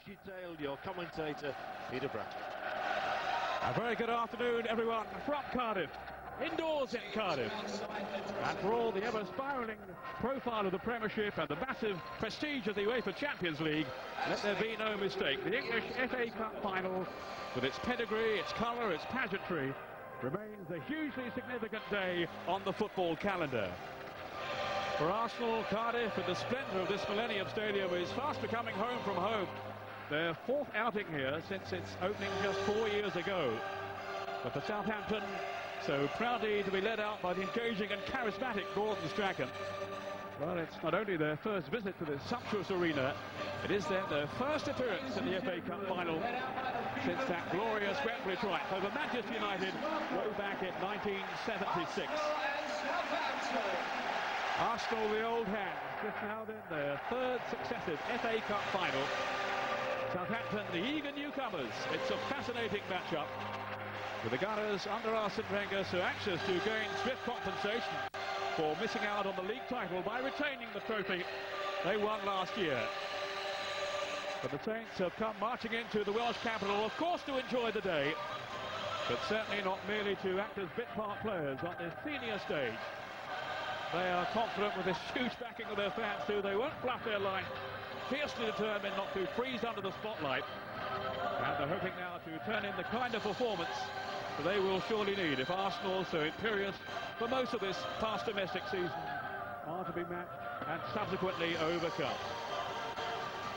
bushy-tailed, your commentator, Peter Bratton. A very good afternoon, everyone, from Cardiff, indoors in Cardiff. And for all the ever-spiralling profile of the Premiership and the massive prestige of the UEFA Champions League, let there be no mistake. The English FA Cup final, with its pedigree, its colour, its pageantry, remains a hugely significant day on the football calendar. For Arsenal, Cardiff, in the splendour of this Millennium Stadium, is fast becoming home from home. Their fourth outing here since its opening just 4 years ago. But for Southampton, so proudly to be led out by the engaging and charismatic Gordon Strachan. Well, it's not only their first visit to this sumptuous arena, it is their first appearance in the FA Cup final since that glorious Wembley triumph over Manchester United way back in 1976. Arsenal, the old hands, just now in their third successive FA Cup final. Southampton, the eager newcomers. It's a fascinating matchup, with the Gunners under Arsene Wenger so anxious to gain swift compensation for missing out on the league title by retaining the trophy they won last year. But the Saints have come marching into the Welsh capital, of course, to enjoy the day, but certainly not merely to act as bit-part players on this senior stage. They are confident with this huge backing of their fans too. They won't bluff their line, fiercely determined not to freeze under the spotlight. And they're hoping now to turn in the kind of performance that they will surely need if Arsenal, so imperious for most of this past domestic season, are to be matched and subsequently overcome.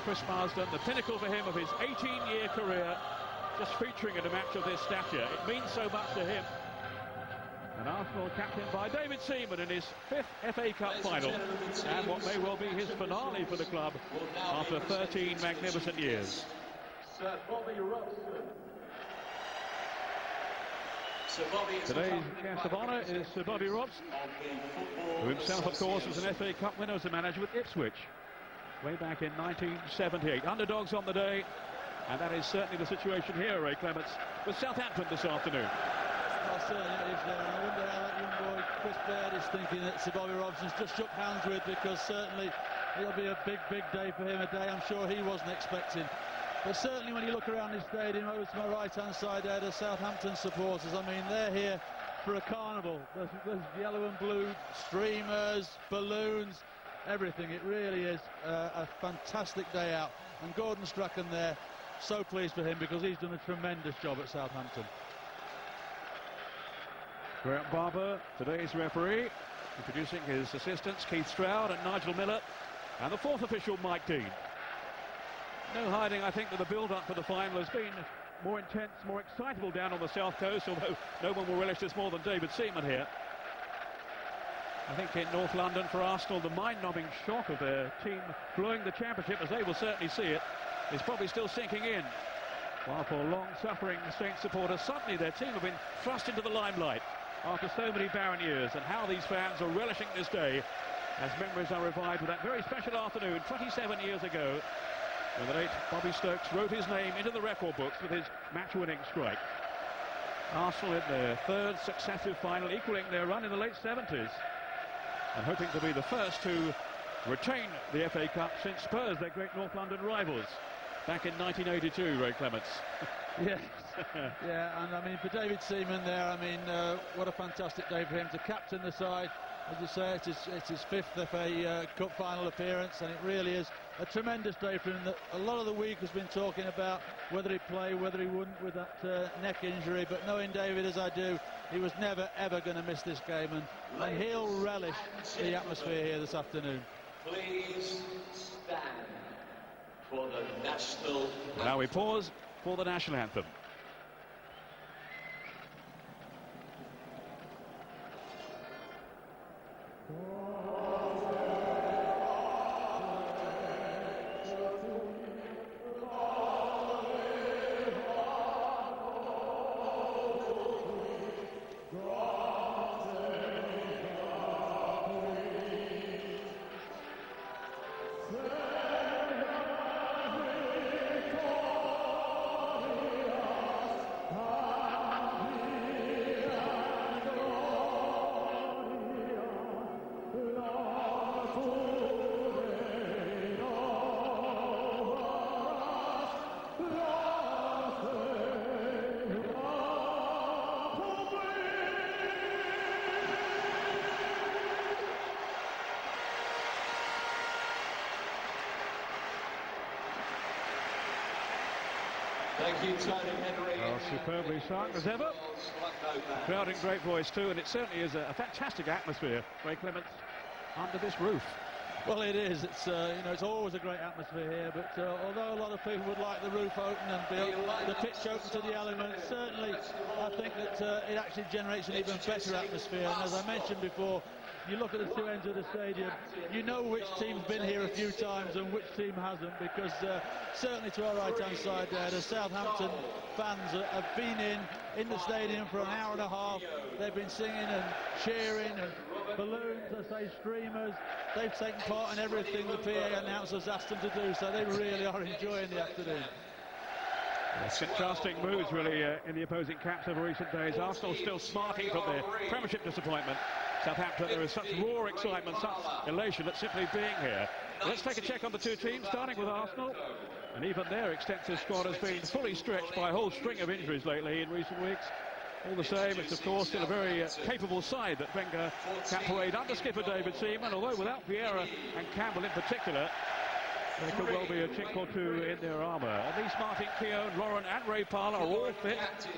Chris Marsden, the pinnacle for him of his 18-year career, just featuring in a match of this stature. It means so much to him. And Arsenal captained by David Seaman in his fifth FA Cup final, and what may well be his finale for the club after 13 magnificent years. Today's guest of honour is Sir Bobby Robson, who himself, of course, was an FA Cup winner as a manager with Ipswich way back in 1978. Underdogs on the day, and that is certainly the situation here, Ray Clements, with Southampton this afternoon. Well, certainly it is there. I wonder how that young boy Chris Baird is thinking that Sir Bobby Robson's just shook hands with, because certainly it'll be a big, big day for him, a day I'm sure he wasn't expecting. But certainly when you look around this stadium, over to my right-hand side there, the Southampton supporters, I mean, they're here for a carnival. There's yellow and blue streamers, balloons, everything. It really is a fantastic day out. And Gordon Strachan there, so pleased for him, because he's done a tremendous job at Southampton. Graham Barber, today's referee, introducing his assistants, Keith Stroud and Nigel Miller, and the fourth official, Mike Dean. No hiding, I think, that the build-up for the final has been more intense, more excitable down on the south coast, although no one will relish this more than David Seaman here. I think in North London, for Arsenal, the mind-numbing shock of their team blowing the championship, as they will certainly see it, is probably still sinking in. While for long-suffering Saints supporters, suddenly their team have been thrust into the limelight after so many barren years, and how these fans are relishing this day as memories are revived with that very special afternoon 27 years ago, when the late Bobby Stokes wrote his name into the record books with his match-winning strike. Arsenal in their third successive final, equaling their run in the late 70s, and hoping to be the first to retain the FA Cup since Spurs, their great North London rivals, back in 1982, Ray Clements. Yes, yeah, and I mean, for David Seaman there, I mean, what a fantastic day for him to captain the side. As you say, it's his fifth FA Cup final appearance, and it really is a tremendous day for him. That a lot of the week has been talking about whether he'd play, whether he wouldn't with that neck injury, but knowing David as I do, he was never, ever going to miss this game, and he'll relish the atmosphere here this afternoon. Please stand for the national anthem. Now we pause for the national anthem. Thank you, Tony Henry. Well, superbly sung as ever. Crowd in great voice too, and it certainly is a fantastic atmosphere, Ray Clements, under this roof. Well, it is. It's it's always a great atmosphere here. But although a lot of people would like the roof open and the pitch open to the elements, certainly I think that it actually generates an even better atmosphere. And as I mentioned before, you look at the two ends of the stadium, you know which team's been here a few times and which team hasn't, because certainly to our right-hand side there, the Southampton fans have been in the stadium for an hour and a half. They've been singing and cheering and balloons, I say streamers. They've taken part in everything the PA announcers asked them to do, so they really are enjoying the afternoon. Contrasting moods really in the opposing camps over recent days. Arsenal still smarting from their Premiership disappointment. Southampton, there is such raw excitement, such elation at simply being here. Let's take a check on the two teams, starting with Arsenal. And even their extensive squad has been fully stretched by a whole string of injuries lately in recent weeks. All the same, it's of course still a very capable side that Wenger can parade under skipper David Seaman, although without Vieira and Campbell in particular, there could well be a chink or two in their armour. And these Martin Keown, Lauren and Ray Parlour are all fit.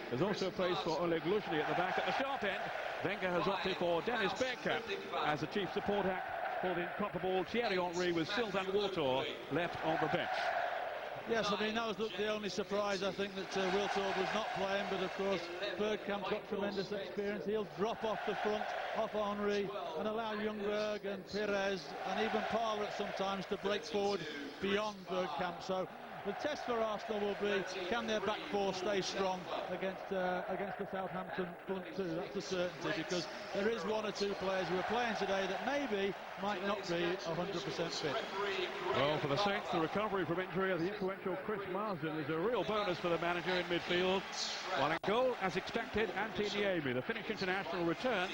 There's also a place for Oleg Luzhny at the back. At the sharp end, Wenger has opted for Dennis Bergkamp as the chief support act for the incomparable Thierry Henry, with Sylvain Wiltord left on the bench. Yes, I mean, that was the only surprise, I think, that Wiltord was not playing, but of course Bergkamp's got tremendous experience. He'll drop off the front, off Henry, and allow Ljungberg and Pires and even Parlour sometimes to break forward beyond Bergkamp. So the test for Arsenal will be, can their back four stay strong against the Southampton front two? That's a certainty, because there is one or two players who are playing today that maybe might not be 100% fit. Well, for the Saints, the recovery from injury of the influential Chris Marsden is a real bonus for the manager in midfield. While in goal, as expected, Antti Niemi, the Finnish international, returns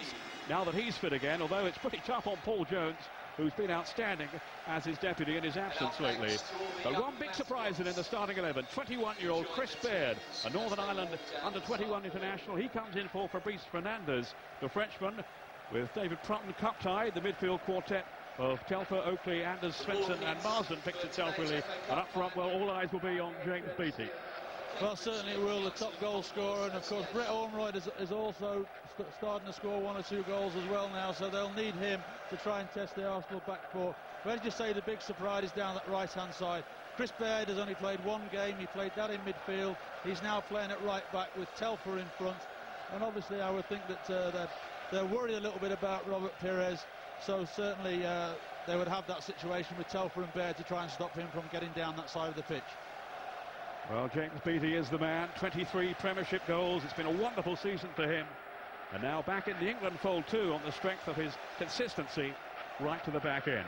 now that he's fit again, although it's pretty tough on Paul Jones, who's been outstanding as his deputy in his absence lately. But one big surprise in the starting 11, 21-year-old Chris Baird, a Northern Ireland under-21 international. He comes in for Fabrice Fernandes, the Frenchman, with David Prutton cup-tied. The midfield quartet of Telfer, Oakley, Anders Svensson and Marsden picks itself really. And up front, well, all eyes will be on James Beattie. Well, certainly it will, the top goal scorer, and of course Brett Ormroyd is also starting to score one or two goals as well now, so they'll need him to try and test the Arsenal back four. But as you say, the big surprise is down that right-hand side. Chris Baird has only played one game. He played that in midfield. He's now playing at right back with Telfer in front, and obviously I would think that they're worried a little bit about Robert Pires, so certainly they would have that situation with Telfer and Baird to try and stop him from getting down that side of the pitch. Well, James Beattie is the man, 23 Premiership goals. It's been a wonderful season for him. And now back in the England fold too, on the strength of his consistency right to the back end.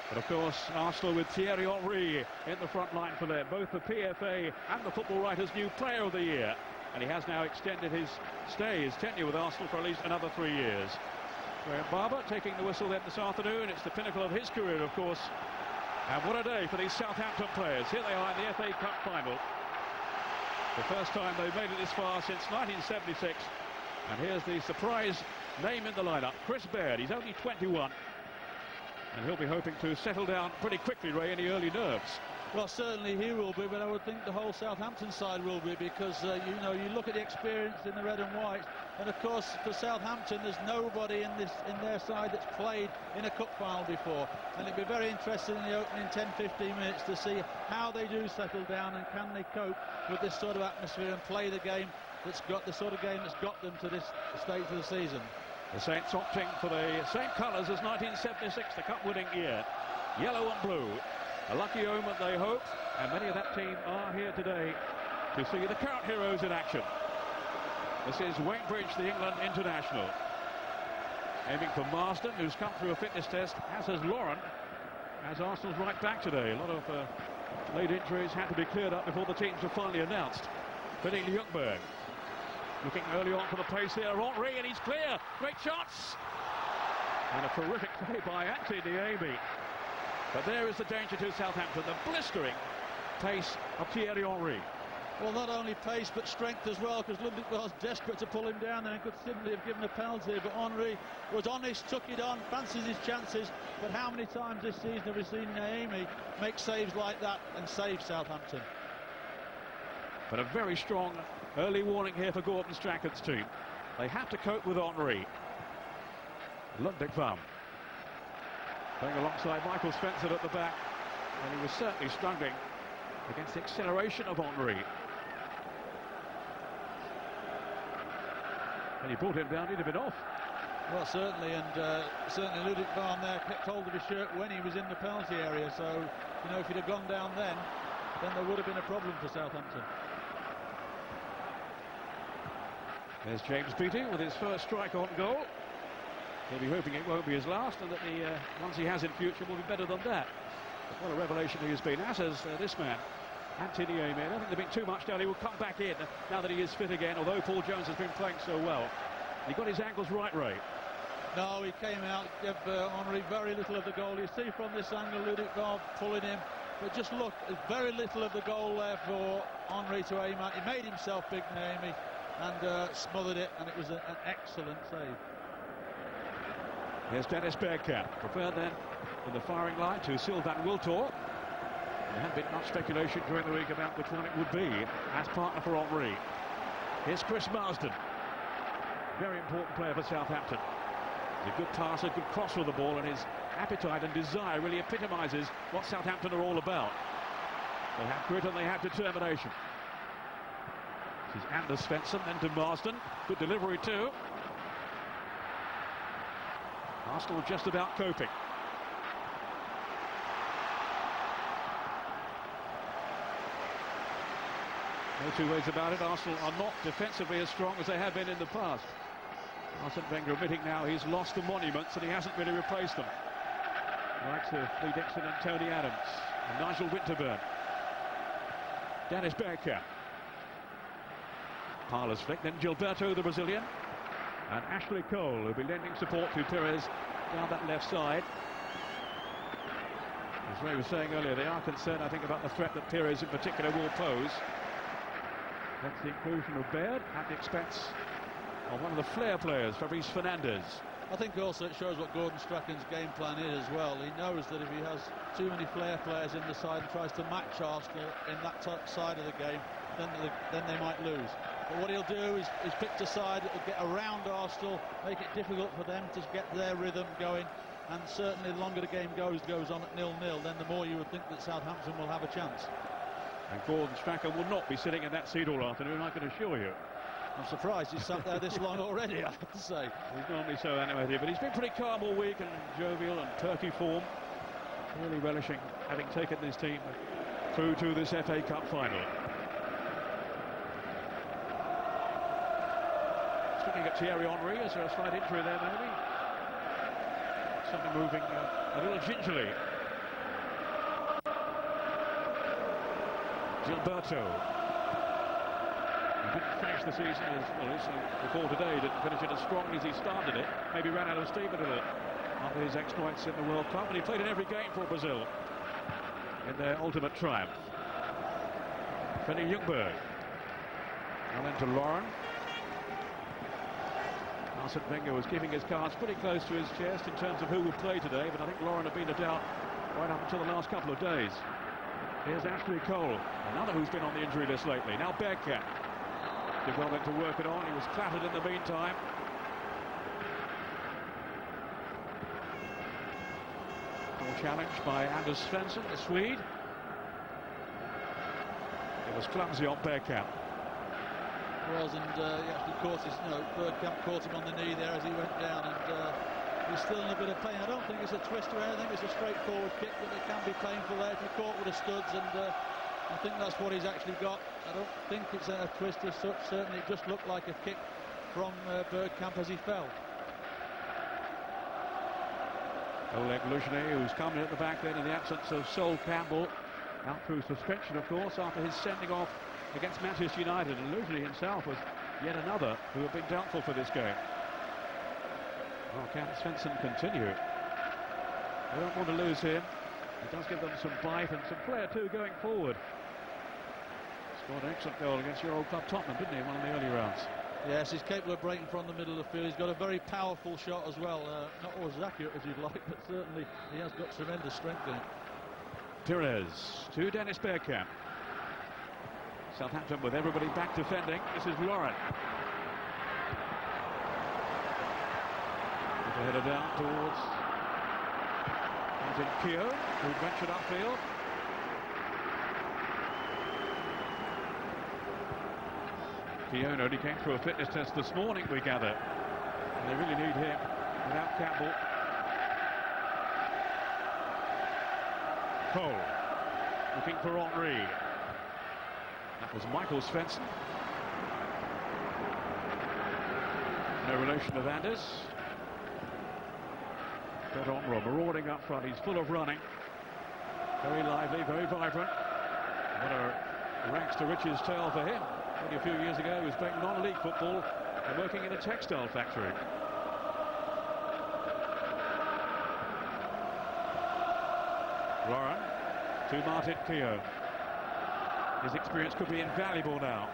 But of course, Arsenal with Thierry Henry in the front line for them, both the PFA and the Football Writers' New Player of the Year. And he has now extended his tenure with Arsenal for at least another 3 years. Graham Barber taking the whistle then this afternoon. It's the pinnacle of his career, of course. And what a day for these Southampton players. Here they are in the FA Cup final. The first time they've made it this far since 1976. And here's the surprise name in the lineup, Chris Baird. He's only 21. And he'll be hoping to settle down pretty quickly, Ray, any early nerves. Well, certainly he will be, but I would think the whole Southampton side will be, because you look at the experience in the red and white, and of course for Southampton there's nobody in their side that's played in a cup final before, and it'd be very interesting in the opening 10-15 minutes to see how they do settle down and can they cope with this sort of atmosphere and play the game that's got the sort of game that's got them to this stage of the season. The Saints opting for the same colours as 1976, the cup-winning year, yellow and blue. A lucky omen, they hope, and many of that team are here today to see the current heroes in action. This is Wainbridge, the England international. Aiming for Marsden, who's come through a fitness test, as has Lauren, as Arsenal's right back today. A lot of late injuries had to be cleared up before the teams were finally announced. Fitting to Ljungberg. Looking early on for the pace here, Henry, and he's clear. Great shots! And a terrific play by Antti Niemi. But there is the danger to Southampton, the blistering pace of Thierry Henry. Well, not only pace, but strength as well, because Ludwig was desperate to pull him down there and could simply have given a penalty. But Henry was honest, took it on, fancies his chances. But how many times this season have we seen Niemi make saves like that and save Southampton? But a very strong early warning here for Gordon Strachan's team. They have to cope with Henry. Ludwig van playing alongside Michael Spencer at the back, and he was certainly struggling against the acceleration of Henry. And he brought him down, he'd have been off. Well, certainly, and certainly Ludwig van there kept hold of his shirt when he was in the penalty area, so, you know, if he'd have gone down then there would have been a problem for Southampton. There's James Beattie with his first strike on goal. He'll be hoping it won't be his last, and that the ones he has in future will be better than that. But what a revelation he has been, as has this man, Anthony Amy. I don't think there's been too much down. He will come back in now that he is fit again, although Paul Jones has been playing so well. He got his ankles right, Ray. No, he came out, gave Henry very little of the goal. You see from this angle, Ludwig van pulling him. But just look, there's very little of the goal there for Henry to aim at. He made himself big, Naomi, and smothered it, and it was an excellent save. Here's Dennis Bergkamp, preferred then in the firing line to Sylvain Wiltord. There had been much speculation during the week about which one it would be as partner for Henry. Here's Chris Marsden, very important player for Southampton. He's a good passer, good cross with the ball, and his appetite and desire really epitomises what Southampton are all about. They have grit and they have determination. This is Anders Svensson, then to Marsden. Good delivery too. Arsenal just about coping. No two ways about it. Arsenal are not defensively as strong as they have been in the past. Arsene Wenger admitting now he's lost the monuments and he hasn't really replaced them. Likes of Lee Dixon and Tony Adams and Nigel Winterburn. Dennis Bergkamp. Parler's flick, then Gilberto, the Brazilian, and Ashley Cole, who'll be lending support to Pires down that left side. As Ray was saying earlier, they are concerned, I think, about the threat that Pires in particular will pose. That's the inclusion of Baird at the expense of one of the flair players, Fabrice Fernandes. I think also it shows what Gordon Strachan's game plan is as well. He knows that if he has too many flair players in the side and tries to match Arsenal in that side of the game, then they might lose. But what he'll do is pick a side that will get around Arsenal, make it difficult for them to get their rhythm going, and certainly the longer the game goes on at 0-0, then the more you would think that Southampton will have a chance. And Gordon Strachan will not be sitting in that seat all afternoon, I can assure you. I'm surprised he's sat there this long already, I have to say. He's normally so animated, but he's been pretty calm all week and jovial and turkey form. Really relishing having taken this team through to this FA Cup final. Looking at Thierry Henry, is there a slight injury there maybe? Something moving a little gingerly. Gilberto. He didn't finish the season as well as before today, didn't finish it as strongly as he started it. Maybe ran out of steam a little after his exploits in the World Cup, and he played in every game for Brazil in their ultimate triumph. Freddie Ljungberg. Now then to Lauren. Arsene Wenger was keeping his cards pretty close to his chest in terms of who would play today, but I think Lauren had been a doubt right up until the last couple of days. Here's Ashley Cole, another who's been on the injury list lately. Now Bergkamp did well then to work it on. He was clattered in the meantime. Ball challenged by Anders Svensson, the Swede. It was clumsy on Bergkamp. Was, and he actually caught his, Bergkamp caught him on the knee there as he went down, and he's still in a bit of pain. I don't think it's a twist or anything, it's a straightforward kick, but it can be painful there if you're caught with the studs, and I think that's what he's actually got. I don't think it's a twist as such. Certainly it just looked like a kick from Bergkamp as he fell. Oleg Luzhny, who's come in at the back then in the absence of Sol Campbell, out through suspension, of course, after his sending off against Manchester United, and Luzhny himself was yet another who had been doubtful for this game. Well, can Svensson continue? They don't want to lose him. He does give them some bite and some flair too going forward. Scored an excellent goal against your old club Tottenham, didn't he, in one of the early rounds? Yes, he's capable of breaking from the middle of the field. He's got a very powerful shot as well. Not always as accurate as you'd like, but certainly he has got tremendous strength in it. Pires to Dennis Bergkamp. Southampton with everybody back defending. This is Lauren. With the header down towards Martin Keogh, who ventured upfield. Keogh only came through a fitness test this morning, we gather. And they really need him without Campbell. Cole looking for Henry. That was Michael Svensson. No relation to Anders. Bertrand marauding up front. He's full of running. Very lively, very vibrant. What a ranks to riches tale for him. Only a few years ago he was playing non-league football and working in a textile factory. Lauren to Martin Keogh. His experience could be invaluable now.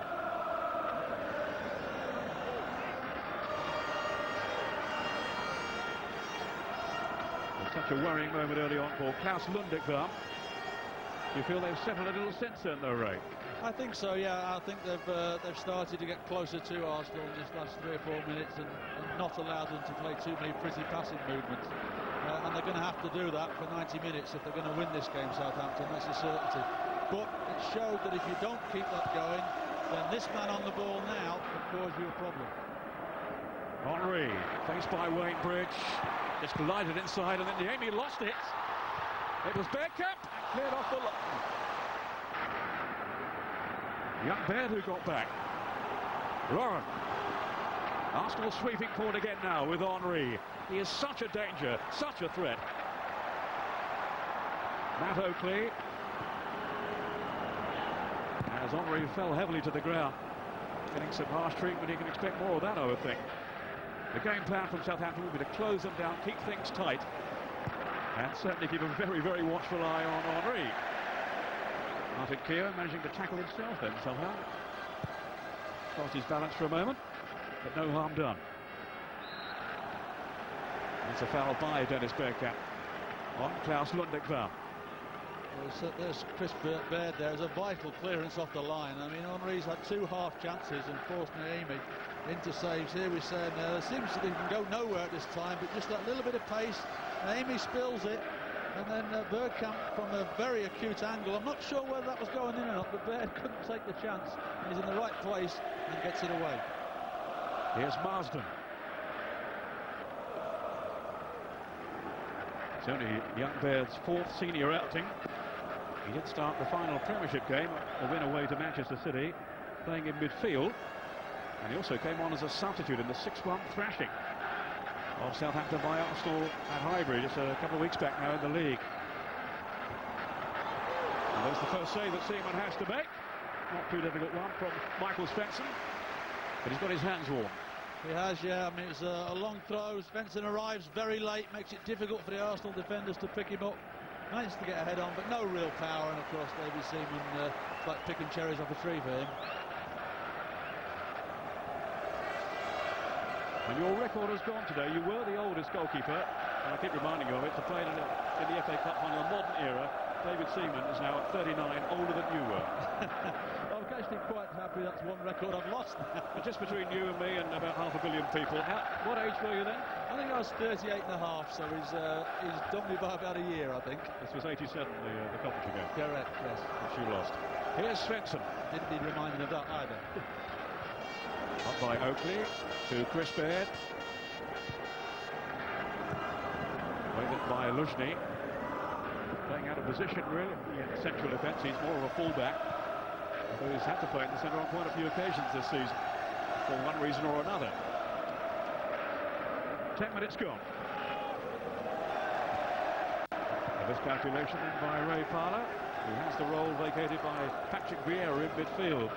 Such a worrying moment early on for Klaus Lundekvam. Do you feel they've settled a little since then, though, Ray? I think so, yeah. I think they've started to get closer to Arsenal in this last 3 or 4 minutes and not allowed them to play too many pretty passing movements. And they're going to have to do that for 90 minutes if they're going to win this game, Southampton. That's a certainty. But it showed that if you don't keep that going, then this man on the ball now can cause you a problem. Henry, faced by Wayne Bridge, just glided inside, and then Jamie lost it. It was Bergkamp, cleared off the line. Young Baird who got back. Lauren. Arsenal sweeping forward again now with Henry. He is such a danger, such a threat. Matt Oakley. As Henry fell heavily to the ground, getting some harsh treatment, he can expect more of that, I would think. The game plan from Southampton will be to close them down, keep things tight, and certainly keep a very, very watchful eye on Henry. Martin Keogh managing to tackle himself then somehow. Lost his balance for a moment, but no harm done. It's a foul by Dennis Bergkamp on Klaus Lundekvam. There's Chris Baird there. There's a vital clearance off the line. I mean, Henry's had 2 half chances and forced Naemi into saves. Here we're saying there seems to be can go nowhere at this time, but just that little bit of pace. Naemi spills it, and then Bergkamp from a very acute angle. I'm not sure whether that was going in or not, but Baird couldn't take the chance. He's in the right place and gets it away. Here's Marsden. It's only young Baird's 4th senior outing. He did start the final Premiership game, a win away to Manchester City, playing in midfield. And he also came on as a substitute in the 6-1 thrashing of Southampton by Arsenal at Highbury just a couple of weeks back now in the league. And there's the first save that Seaman has to make. Not too difficult one from Michael Svensson, but he's got his hands warm. He has, yeah. I mean, it's a long throw. Svensson arrives very late, makes it difficult for the Arsenal defenders to pick him up. Managed to get a head on, but no real power. And of course, David Seaman, it's like picking cherries off a tree for him. And your record has gone today. You were the oldest goalkeeper, and I keep reminding you of it, to play in the FA Cup final, a modern era. David Seaman is now at 39, older than you were. I'm actually quite happy that's one record I've lost now. Just between you and me and about 500 million people. What age were you then? I think I was 38 and a half, so he's done me by about a year, I think. This was 87, the Coventry game. Correct, yes. Which you lost. Here's Svensson. Didn't need reminding of that either. Up by Oakley to Chris Baird. Waited by Luzhny. Playing out of position, really, in central defence. He's more of a fullback. Although he's had to play in the centre on quite a few occasions this season, for one reason or another. 10 minutes gone. A miscalculation then by Ray Parlour, who has the role vacated by Patrick Vieira in midfield.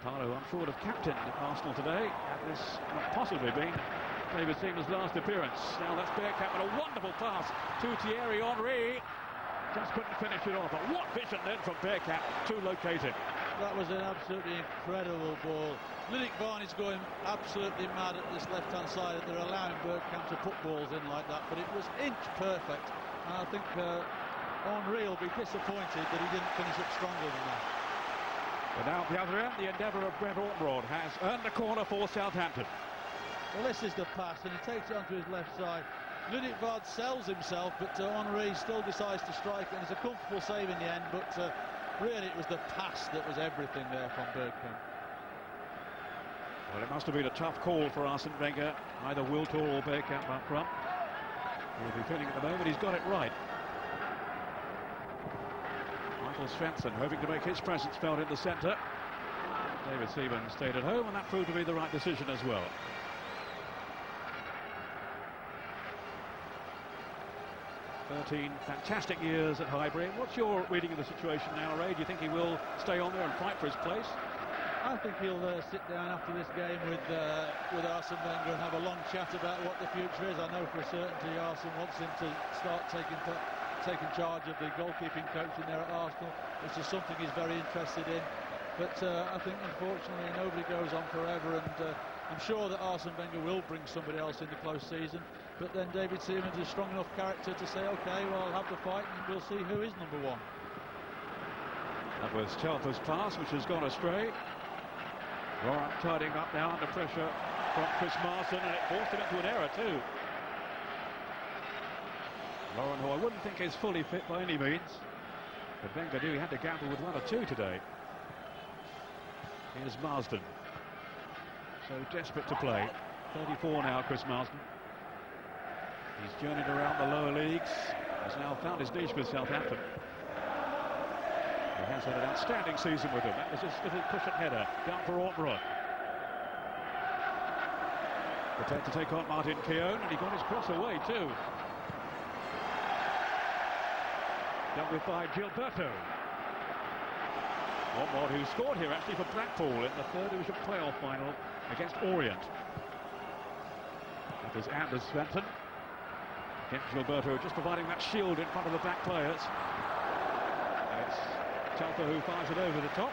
Parlour, I'm sure, would have captained Arsenal today, had this not possibly been David Seaman's last appearance. Now that's Bergkamp, and a wonderful pass to Thierry Henry. Just couldn't finish it off. But what vision then from Bergkamp to locate it. That was an absolutely incredible ball. Lundekvam is going absolutely mad at this left-hand side. They're allowing Bergkamp to put balls in like that, but it was inch perfect. And I think Henry will be disappointed that he didn't finish up stronger than that. But now at the other end, the endeavour of Brent Ormrod has earned a corner for Southampton. Well, this is the pass, and he takes it onto his left side. Lunitvad sells himself, but Henry still decides to strike, and it's a comfortable save in the end, but really it was the pass that was everything there from Bergkamp. Well, it must have been a tough call for Arsene Wenger, either Wiltor or Bergkamp up front. He'll be feeling at the moment he's got it right. Michael Svensson hoping to make his presence felt in the centre. David Seaman stayed at home, and that proved to be the right decision as well. 13 fantastic years at Highbury. What's your reading of the situation now, Ray? Do you think he will stay on there and fight for his place? I think he'll sit down after this game with Arsene Wenger and have a long chat about what the future is. I know for a certainty Arsene wants him to start taking charge of the goalkeeping coaching there at Arsenal, which is something he's very interested in. But I think, unfortunately, nobody goes on forever, and I'm sure that Arsene Wenger will bring somebody else in the close season. But then David Seaman is a strong enough character to say, OK, well, I'll have the fight, and we'll see who is number one. That was Telfer's pass, which has gone astray. Laurent tidying up now under pressure from Chris Marsden, and it forced him into an error too. Laurent, who I wouldn't think is fully fit by any means, but Wenger knew he had to gamble with 1 or 2 today. Here's Marsden, so desperate to play. 34 now, Chris Marsden. He's journeyed around the lower leagues. He's now found his niche with Southampton. He has had an outstanding season with them. That was his little cushion header down for Ormrod. Prepared to take on Martin Keown, and he got his cross away too. Dealt with by Gilberto. Ormrod, who scored here actually for Blackpool in the 3rd Division playoff final against Orient. That was Anders Svensson. Against Gilberto, just providing that shield in front of the back players. And it's Telfer who fires it over the top.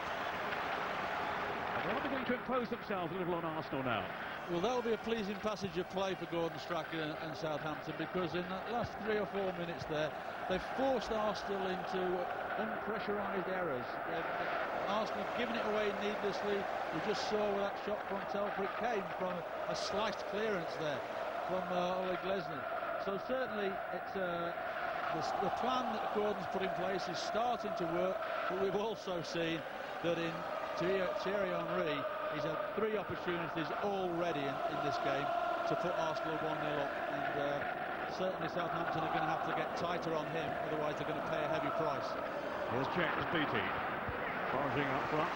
And they're beginning to impose themselves a little on Arsenal now. Well, that'll be a pleasing passage of play for Gordon Strachan and Southampton, because in the last 3 or 4 minutes there, they've forced Arsenal into unpressurised errors. Arsenal have given it away needlessly. We just saw with that shot from Telfer, it came from a sliced clearance there from Oleg Lesnar. So certainly it's the plan that Gordon's put in place is starting to work, but we've also seen that in Thierry Henry, he's had 3 opportunities already in this game to put Arsenal 1-0 up, and certainly Southampton are going to have to get tighter on him, otherwise they're going to pay a heavy price. Here's James Beattie, foraging up front.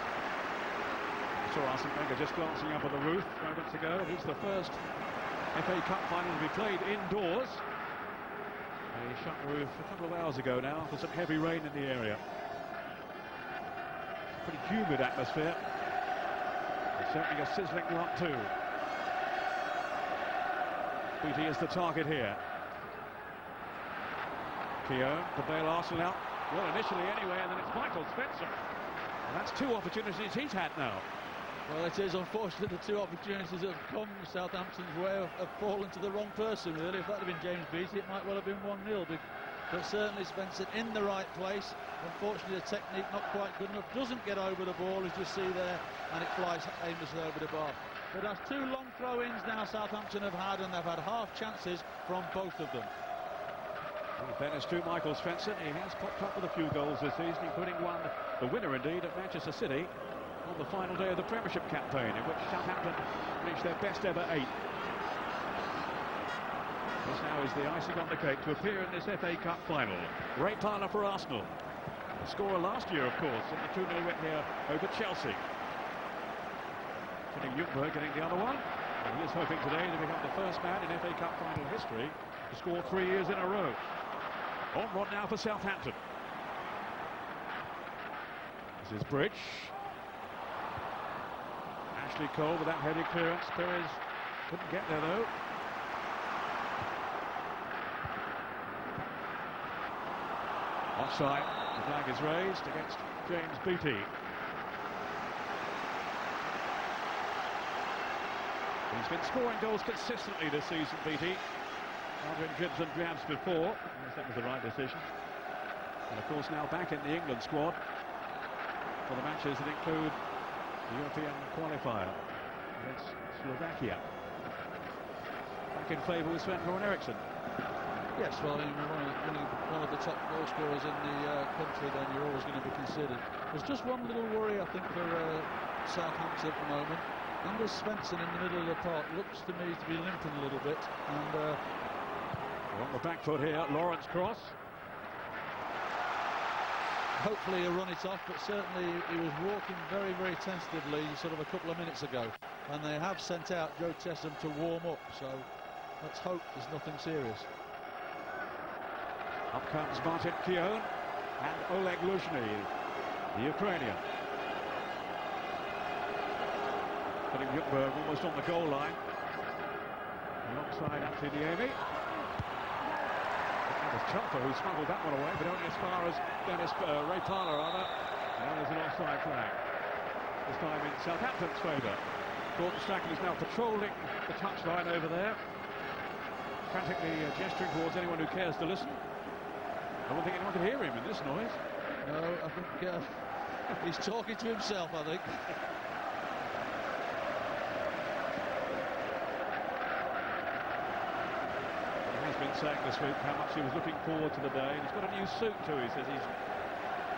Saw Arsene Wenger just glancing up at the roof moments ago. It's the first FA Cup final to be played indoors. He shut the roof a couple of hours ago now for some heavy rain in the area. Pretty humid atmosphere. It's certainly a sizzling one too. Beattie is the target here. Keown to bail Arsenal out. Well, initially anyway, and then it's Michael Svensson. And that's 2 opportunities he's had now. Well, it is unfortunate the 2 opportunities that have come Southampton's way have fallen to the wrong person, really. If that had been James Beattie, it might well have been 1-0. But certainly Svensson in the right place. Unfortunately, the technique not quite good enough. Doesn't get over the ball, as you see there, and it flies aimlessly over the bar. But that's 2 long throw-ins now Southampton have had, and they've had half chances from both of them. In fairness to Michael Svensson, he has popped up with a few goals this season, including one, the winner indeed, at Manchester City on the final day of the Premiership campaign, in which Southampton reached their best ever 8. This now is the icing on the cake to appear in this FA Cup final. Great partner for Arsenal. The scorer last year, of course, in the 2-0 win here over Chelsea. Kenny Ljungberg getting the other one. And he is hoping today to become the first man in FA Cup final history to score 3 years in a row. Ormrod now for Southampton. This is Bridge. Ashley Cole with that heady clearance. Perez couldn't get there though. Offside. The flag is raised against James Beattie. He's been scoring goals consistently this season, Beattie. Rather in dribs and drabs before. Yes, that was the right decision. And of course now back in the England squad. for the matches that include the European qualifier against Slovakia. Back in favour with Sven-Göran Eriksson. Yes, well, I mean, one of the top goal scorers in the country, then you're always going to be considered. There's just one little worry, I think, for Southampton at the moment. Anders Svensson in the middle of the park looks to me to be limping a little bit. And on the back foot here, Lawrence cross. Hopefully he'll run it off, but certainly he was walking very, very tentatively sort of a couple of minutes ago. And they have sent out Joe Chesham to warm up, so let's hope there's nothing serious. Up comes Martin Keown and Oleg Luzhny, the Ukrainian. Putting Ljungberg almost on the goal line. Alongside Anthony Niemi. That was Telfer who smuggled that one away, but only as far as Ray Parlour, rather. And there's an offside flag. This time in Southampton's favour. Gordon Strachan is now patrolling the touchline over there, frantically gesturing towards anyone who cares to listen. I don't think anyone can hear him in this noise. No, I think he's talking to himself, I think. He's been saying this week how much he was looking forward to the day, and he's got a new suit too. He says he's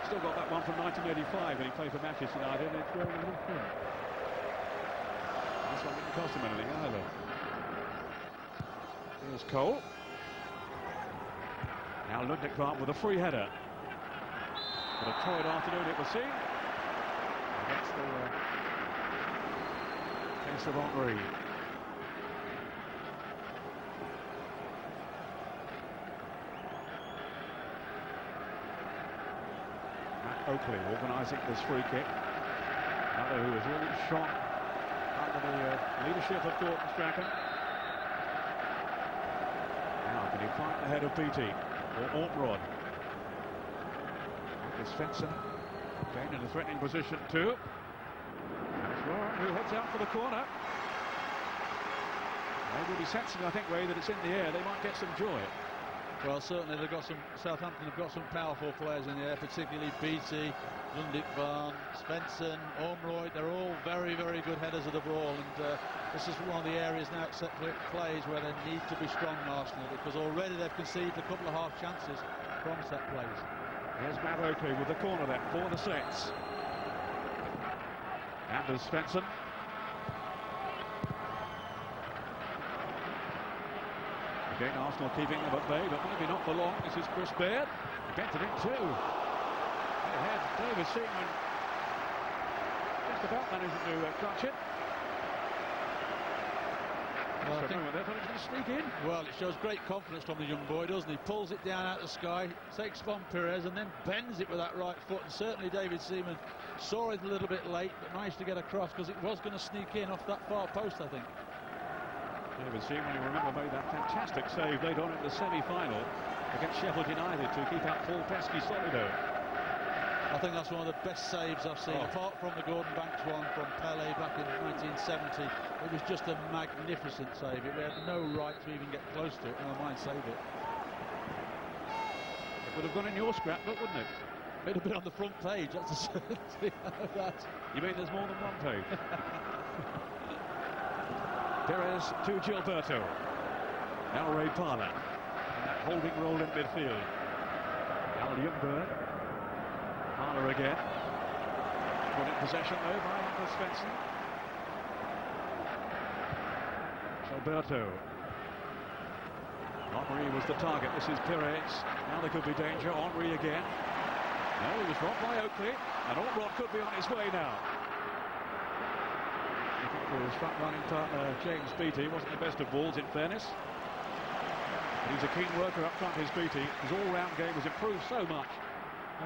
still got that one from 1985 when he played for Manchester United, and it's wearing a little thin. This one didn't cost him anything either. Here's Cole. Now Lundekvam with a free header. But a torrid afternoon it was seen. Against the case of Henry. Matt Oakley organising this free kick. Another who has really shone under the leadership of Gordon Strachan. Now can he find the head of Beattie? Or Ortrod. It's Svensson again in a threatening position too. It's Lauren who heads out for the corner. They will be sensing, I think, Ray, that it's in the air. They might get some joy. Well, certainly they've got Southampton have got some powerful players in the air, particularly Beattie, Lundekvam, Svensson, Ormroyd. They're all very, very good headers of the ball, and this is one of the areas now at set plays where they need to be strong, Arsenal, because already they've conceived a couple of half chances from set plays. Here's Matt Oakley with the corner then for the sets. Anders Svensson. Again, Arsenal keeping them at bay, but maybe not for long. This is Chris Baird. He bent it in too. Ahead, David Seaman just about managed to clutch it. Well, I think they're going to sneak in. Well, it shows great confidence from the young boy, doesn't he? Pulls it down out of the sky, takes Von Perez, and then bends it with that right foot. And certainly David Seaman saw it a little bit late, but managed to get across because it was going to sneak in off that far post, I think. David Seaman, you remember, made that fantastic save late on in the semi-final against Sheffield United to keep out Paul Pesky-Solido. I think that's one of the best saves I've seen, apart from the Gordon Banks one from Pele back in 1970. It was just a magnificent save. It had no right to even get close to it, and I might save it. It would have gone in your scrapbook, wouldn't it? It'd have been on the front page, that's a certainty of that. You mean there's more than one page? Perez to Gilberto. Now Ray Parlour. And that holding role in midfield. Now Ljungberg. Parlour again. Put in possession though by Anders Svensson. Gilberto. Henry was the target. This is Perez. Now there could be danger. Henry again. No, he was robbed by Oakley. And Ortrod could be on his way now. For his front-running partner, James Beattie, wasn't the best of balls, in fairness. But he's a keen worker up front, his Beattie. His all-round game has improved so much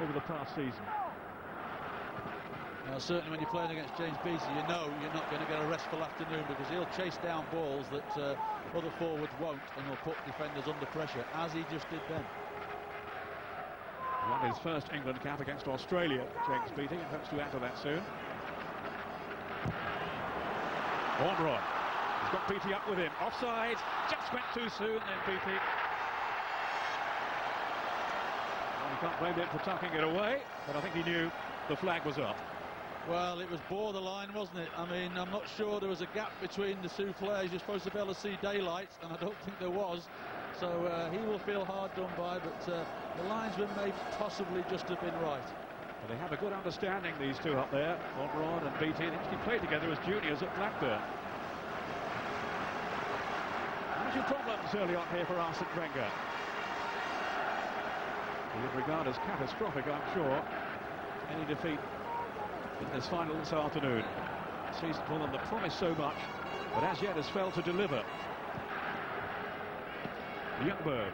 over the past season. Now, certainly when you're playing against James Beattie, you know you're not going to get a restful afternoon, because he'll chase down balls that other forwards won't, and will put defenders under pressure, as he just did then. He won his first England cap against Australia, James Beattie, and hopes to add to that soon. Ormroyd. He's got Beattie up with him. Offside. Just went too soon then, Beattie. Well, you can't blame him for tucking it away, but I think he knew the flag was up. Well, it was borderline, wasn't it? I mean, I'm not sure there was a gap between the two flares. You're supposed to be able to see daylight, and I don't think there was. So he will feel hard done by, but the linesman may possibly just have been right. Well, they have a good understanding, these two up there, Monron and BT. They actually played together as juniors at Blackburn. Major problems early on here for Arsene Wenger. He would regard as catastrophic, I'm sure, any defeat in this final this afternoon. A season for them that promised so much, but as yet has failed to deliver. Ljungberg.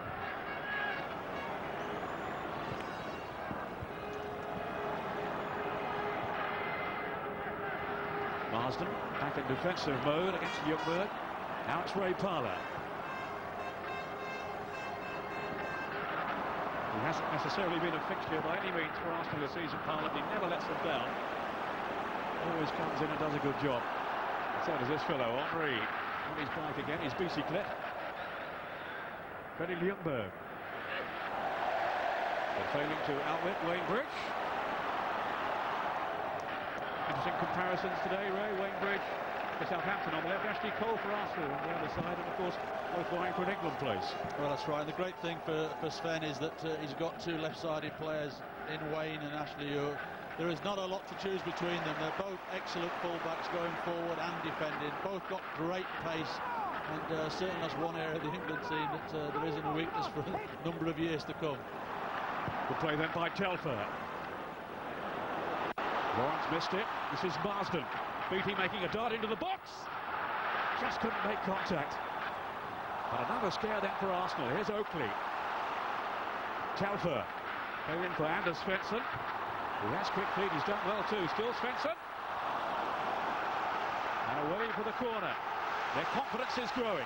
Marsden back in defensive mode against Ljungberg. Now it's Ray Parlour. He hasn't necessarily been a fixture by any means for Arsenal this season, Parlour. He never lets them down. Always comes in and does a good job. So does this fellow, Henry. On his bike again, his bicyclette. Freddie Ljungberg. They're failing to outwit Wayne Bridge. Interesting comparisons today, Ray. Wayne Bridge for Southampton on the left, Ashley Cole for Arsenal on the other side, and of course both vying for an England place. Well, that's right. And the great thing for Sven is that he's got two left-sided players in Wayne and Ashley. There is not a lot to choose between them. They're both excellent fullbacks going forward and defending. Both got great pace, and certainly that's one area of the England team that there isn't a weakness for a number of years to come. Good play then by Telfer. Lawrence missed it. This is Marsden. Beattie making a dart into the box. Just couldn't make contact. But another scare then for Arsenal. Here's Oakley. Telfer. Going in for Anders Svensson. He has quick feet. He's done well too. Still Svensson. And away for the corner. Their confidence is growing.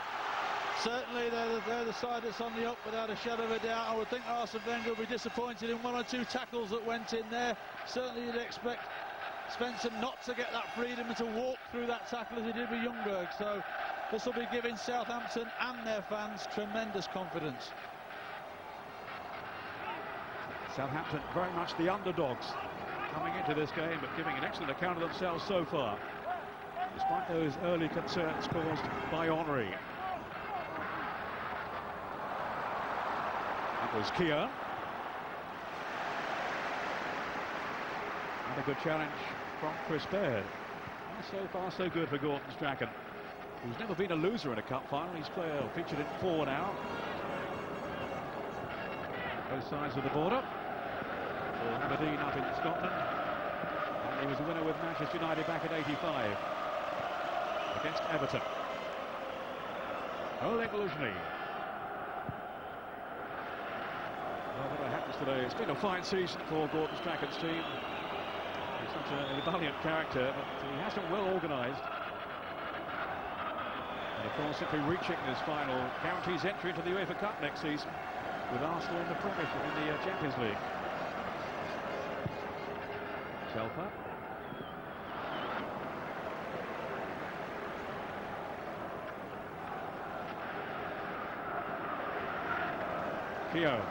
Certainly they're the side that's on the up without a shadow of a doubt. I would think Arsene Wenger will be disappointed in one or two tackles that went in there. Certainly you'd expect Svensson not to get that freedom and to walk through that tackle as he did with Ljungberg. So this will be giving Southampton and their fans tremendous confidence. Southampton very much the underdogs coming into this game, but giving an excellent account of themselves so far, despite those early concerns caused by Henry. That was Keogh. And a good challenge from Chris Baird. And so far so good for Gordon Strachan, who's never been a loser in a cup final. He's featured in 4 now. Both sides of the border. For Aberdeen up in Scotland. And he was a winner with Manchester United back in '85 against Everton. Oleg Luzhny. Well, what happens today? It's been a fine season for Gordon Strachan's team. He's such a valiant character, but he has them well organised. And of course, simply reaching this final guarantees entry into the UEFA Cup next season, with Arsenal in the Premiership in the Champions League. Telfer. Keogh.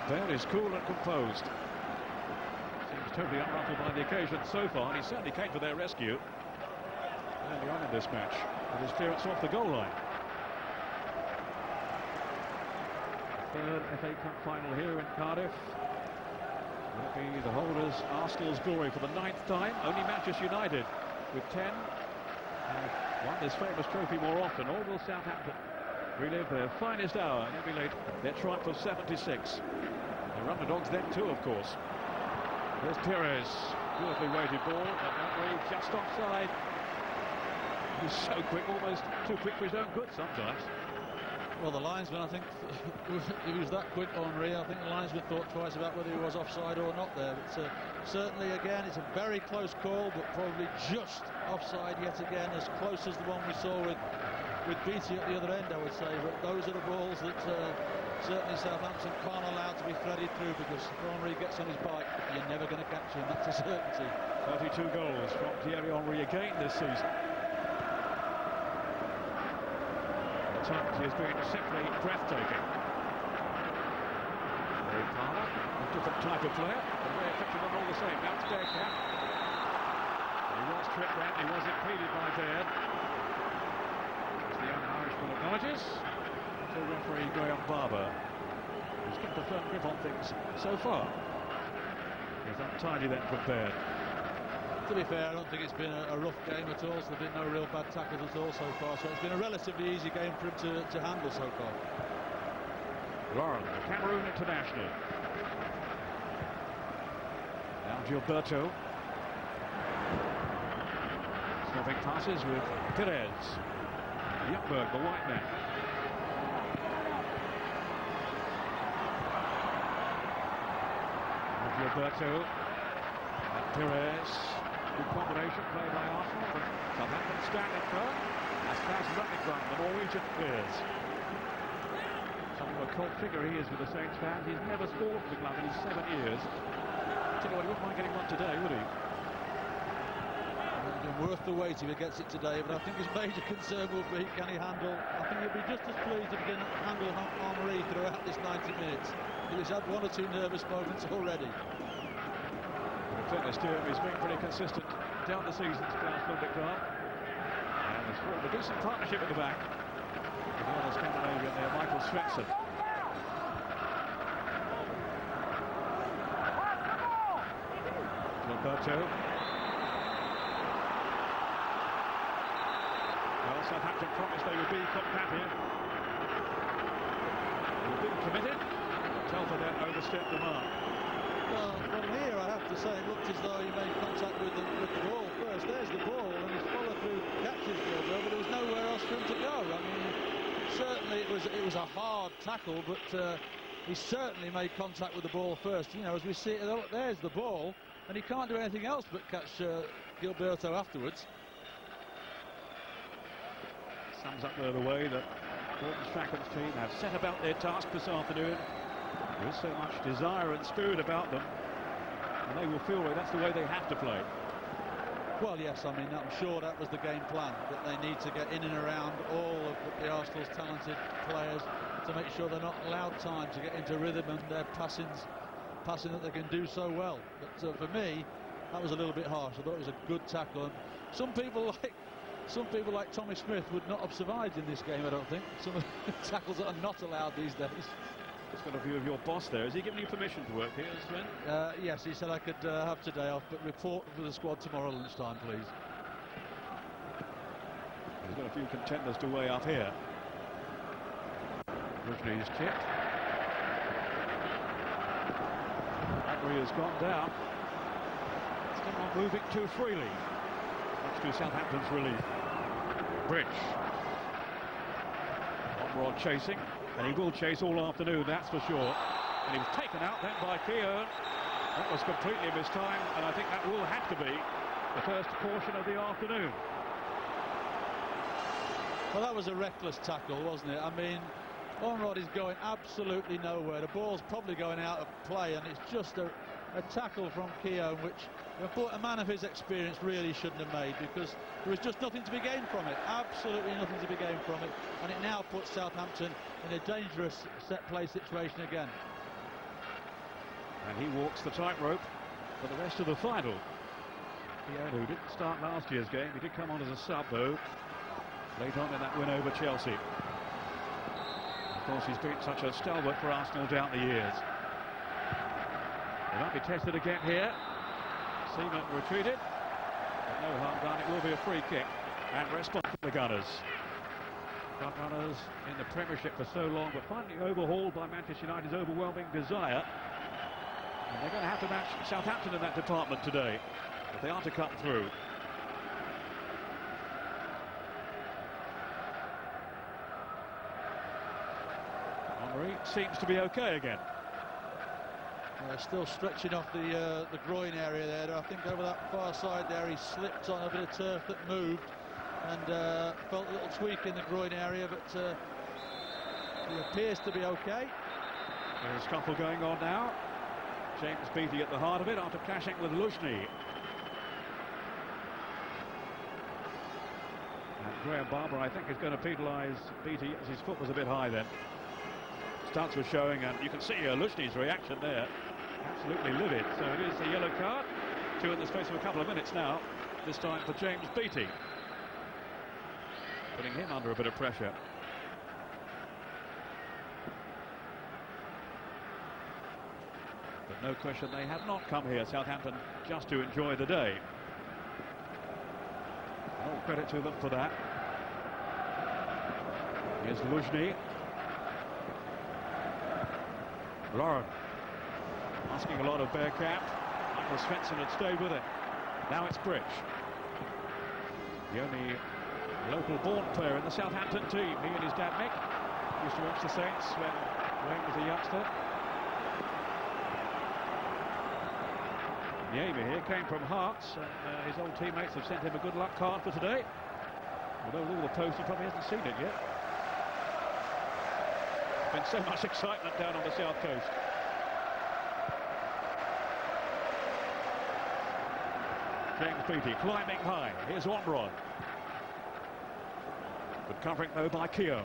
Baird is cool and composed. Seems totally unruffled by the occasion so far, and he certainly came to their rescue early on in this match with his clearance off the goal line. Third FA Cup final here in Cardiff. Will be the holders Arsenal's glory for the 9th time. Only Manchester United with 10 have won this famous trophy more often. Or will Southampton relive their finest hour and emulate their triumph of '76. They're underdogs then too, of course. There's Perez. Beautifully weighted ball, but not really just offside. He's so quick, almost too quick for his own good sometimes. Well, the linesman, I think, he was that quick, Henry. I think the linesman thought twice about whether he was offside or not there. But certainly, again, it's a very close call, but probably just offside yet again, as close as the one we saw with Beattie at the other end, I would say. But those are the balls that certainly Southampton can't allow to be threaded through, because if Henry gets on his bike, you're never going to catch him. That's a certainty. 32 goals from Thierry Henry again this season. At times he has been simply breathtaking. Ray Parlour. different type of player, but very effective on all the same. Now it's Bergkamp. He was tripped then, he was impeded by Baird. As the young Irishman acknowledges, to referee Graham Barber, who's kept a firm grip on things so far. It's untidy then from Baird. To be fair, I don't think it's been a rough game at all, so there have been no real bad tackles at all so far, so it's been a relatively easy game for him to handle so far. Lauren, the Cameroon international. Now Gilberto. Swapping passes with Perez. Youngberg, the white man. Gilberto. And Perez. Good combination played by Arsenal, but Southampton standing firm. As Klaus Ruttington, the Norwegian appears. Something of a cult figure he is with the Saints fans. He's never scored for the club in his 7 years. Tell you what, he wouldn't mind getting one today, would he? It'll be worth the wait if he gets it today, but I think his major concern will be, can he handle? I think he'll be just as pleased if he can handle Henry throughout this 90 minutes. He's had 1 or 2 nervous moments already. In fairness to him, he's been pretty consistent down the season to Klaus Ruttington. And there's formed a decent partnership at the back. The other Scandinavian there, Michael Svensson. Gilberto. Well, Southampton promised they would be compact here. They've been committed. Telfer then overstepped the mark. Well, from here, I have to say, it looked as though he made contact with the ball first. There's the ball, and his follow-through catches Gilberto, but there was nowhere else for him to go. I mean, certainly it was a hard tackle, but he certainly made contact with the ball first. You know, as we see, there's the ball, and he can't do anything else but catch Gilberto afterwards. Sums up the way that Gordon Strachan's team have set about their task this afternoon. There is so much desire and spirit about them, and they will feel like that's the way they have to play. Well, yes, I mean, I'm sure that was the game plan, that they need to get in and around all of the Arsenal's talented players to make sure they're not allowed time to get into rhythm and their passing that they can do so well. But for me, that was a little bit harsh. I thought it was a good tackle, and some people like Tommy Smith would not have survived in this game, I don't think. Some of the tackles that are not allowed these days. Just got a view of your boss there. Has he given you permission to work here, Sven? Yes, he said I could have today off, but report for the squad tomorrow lunchtime, please. He's got a few contenders to weigh up here. Rudney's kick. Henry has gone down. Still not moving too freely, much to Southampton's relief. Bridge. Omrod chasing, and he will chase all afternoon, that's for sure. And he was taken out then by Keown. That was completely mistimed, and I think that will have to be the first caution of the afternoon. Well, that was a reckless tackle, wasn't it? I mean, Omrod is going absolutely nowhere. The ball's probably going out of play, and it's just a tackle from Keown, which a man of his experience really shouldn't have made, because there was just nothing to be gained from it. Absolutely nothing to be gained from it, and it now puts Southampton in a dangerous set play situation again. And he walks the tightrope for the rest of the final. Keown, who didn't start last year's game, he did come on as a sub though late on in that win over Chelsea. Of course, he's been such a stalwart for Arsenal down the years. They might be tested again here. Seaman retreated, but no harm done. It will be a free kick, and response from the Gunners. Front runners in the Premiership for so long, but finally overhauled by Manchester United's overwhelming desire. And they're going to have to match Southampton in that department today, if they are to cut through. Henry seems to be okay again. Still stretching off the groin area there. I think over that far side there he slipped on a bit of turf that moved and felt a little tweak in the groin area, but he appears to be okay. There's a scuffle going on now. James Beattie at the heart of it after clashing with Luzhny. And Graham Barber, I think, is going to penalise Beattie as his foot was a bit high then. Stunts were showing, and you can see Luzhny's reaction there. absolutely livid. So it is a yellow card. 2 in the space of a couple of minutes now. This time for James Beattie, putting him under a bit of pressure. But no question they have not come here, Southampton, just to enjoy the day. And all credit to them for that. Here's Luzhny. Lauren asking a lot of Bergkamp. Michael Svensson had stayed with it. Now it's Bridge, the only local-born player in the Southampton team. He and his dad Mick used to watch the Saints when Wayne was a youngster. Niemi here came from Hearts, and his old teammates have sent him a good luck card for today. Although with all the posts, he probably hasn't seen it yet. Been so much excitement down on the south coast. James Beattie climbing high. Here's Omron. Good covering though by Keogh.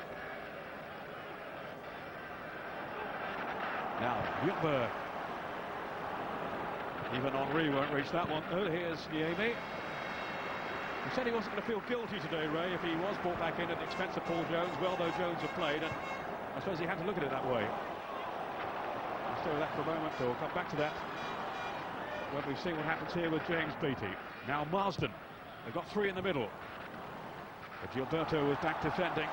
Now Ljungberg. Even Henry won't reach that one. Oh, here's Niemi. He said he wasn't going to feel guilty today, Ray, if he was brought back in at the expense of Paul Jones. Well, though Jones had played, and I suppose he had to look at it that way. I'll stay with that for a moment, or come back to that when we see what happens here with James Beattie. Now Marsden. They've got 3 in the middle. But Gilberto was back defending.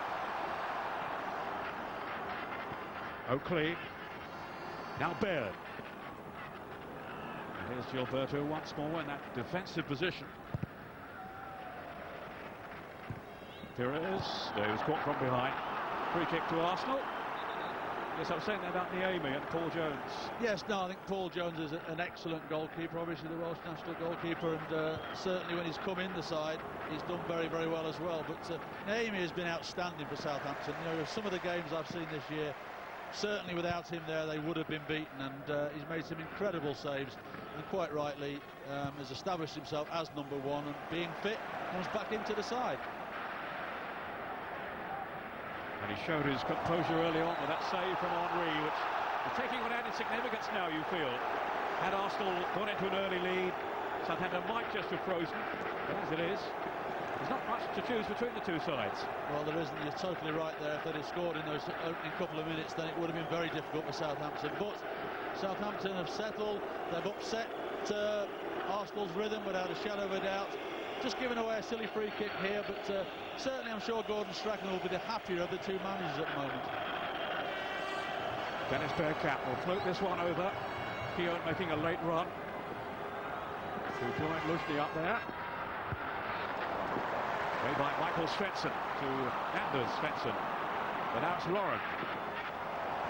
Oakley. Now Baird. And here's Gilberto once more in that defensive position. Perez. There he was caught from behind. Free kick to Arsenal. Yes, I was saying that about Niemi and Paul Jones. Yes, no, I think Paul Jones is an excellent goalkeeper, obviously the Welsh national goalkeeper, and certainly when he's come in the side, he's done very, very well as well. But Niemi has been outstanding for Southampton. You know, some of the games I've seen this year, certainly without him there, they would have been beaten, and he's made some incredible saves, and quite rightly has established himself as number 1, and being fit, comes back into the side. And he showed his composure early on with that save from Henry, which is taking on added significance now, you feel. Had Arsenal gone into an early lead, Southampton might just have frozen. But as it is, there's not much to choose between the two sides. Well, there isn't. You're totally right there. If they'd have scored in those opening couple of minutes, then it would have been very difficult for Southampton. But Southampton have settled. They've upset Arsenal's rhythm without a shadow of a doubt. Just giving away a silly free kick here, but certainly I'm sure Gordon Strachan will be the happier of the two managers at the moment. Dennis Bergkamp will float this one over. Keogh making a late run. To join Luzhny up there. Played by Michael Svensson to Anders Svensson. But now it's Lauren.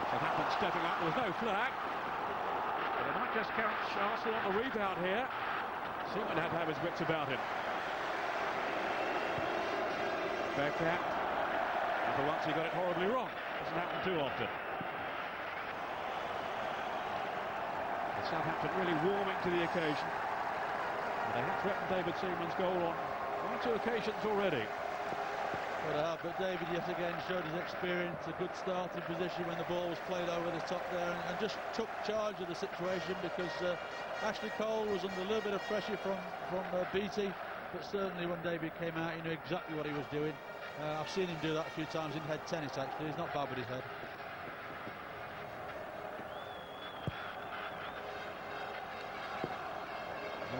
Southampton stepping up. There was no flag. But they might just catch Arsenal on the rebound here. Seaman had to have his wits about him. Bergkamp, and for once he got it horribly wrong. Doesn't happen too often. But Southampton really warming to the occasion. And they have threatened David Seaman's goal on 1 or 2 occasions already. Well, but David yet again showed his experience, a good starting position when the ball was played over the top there, and just took charge of the situation, because Ashley Cole was under a little bit of pressure from Beattie. But certainly when David came out, he knew exactly what he was doing. I've seen him do that a few times in head tennis, actually. He's not bad with his head.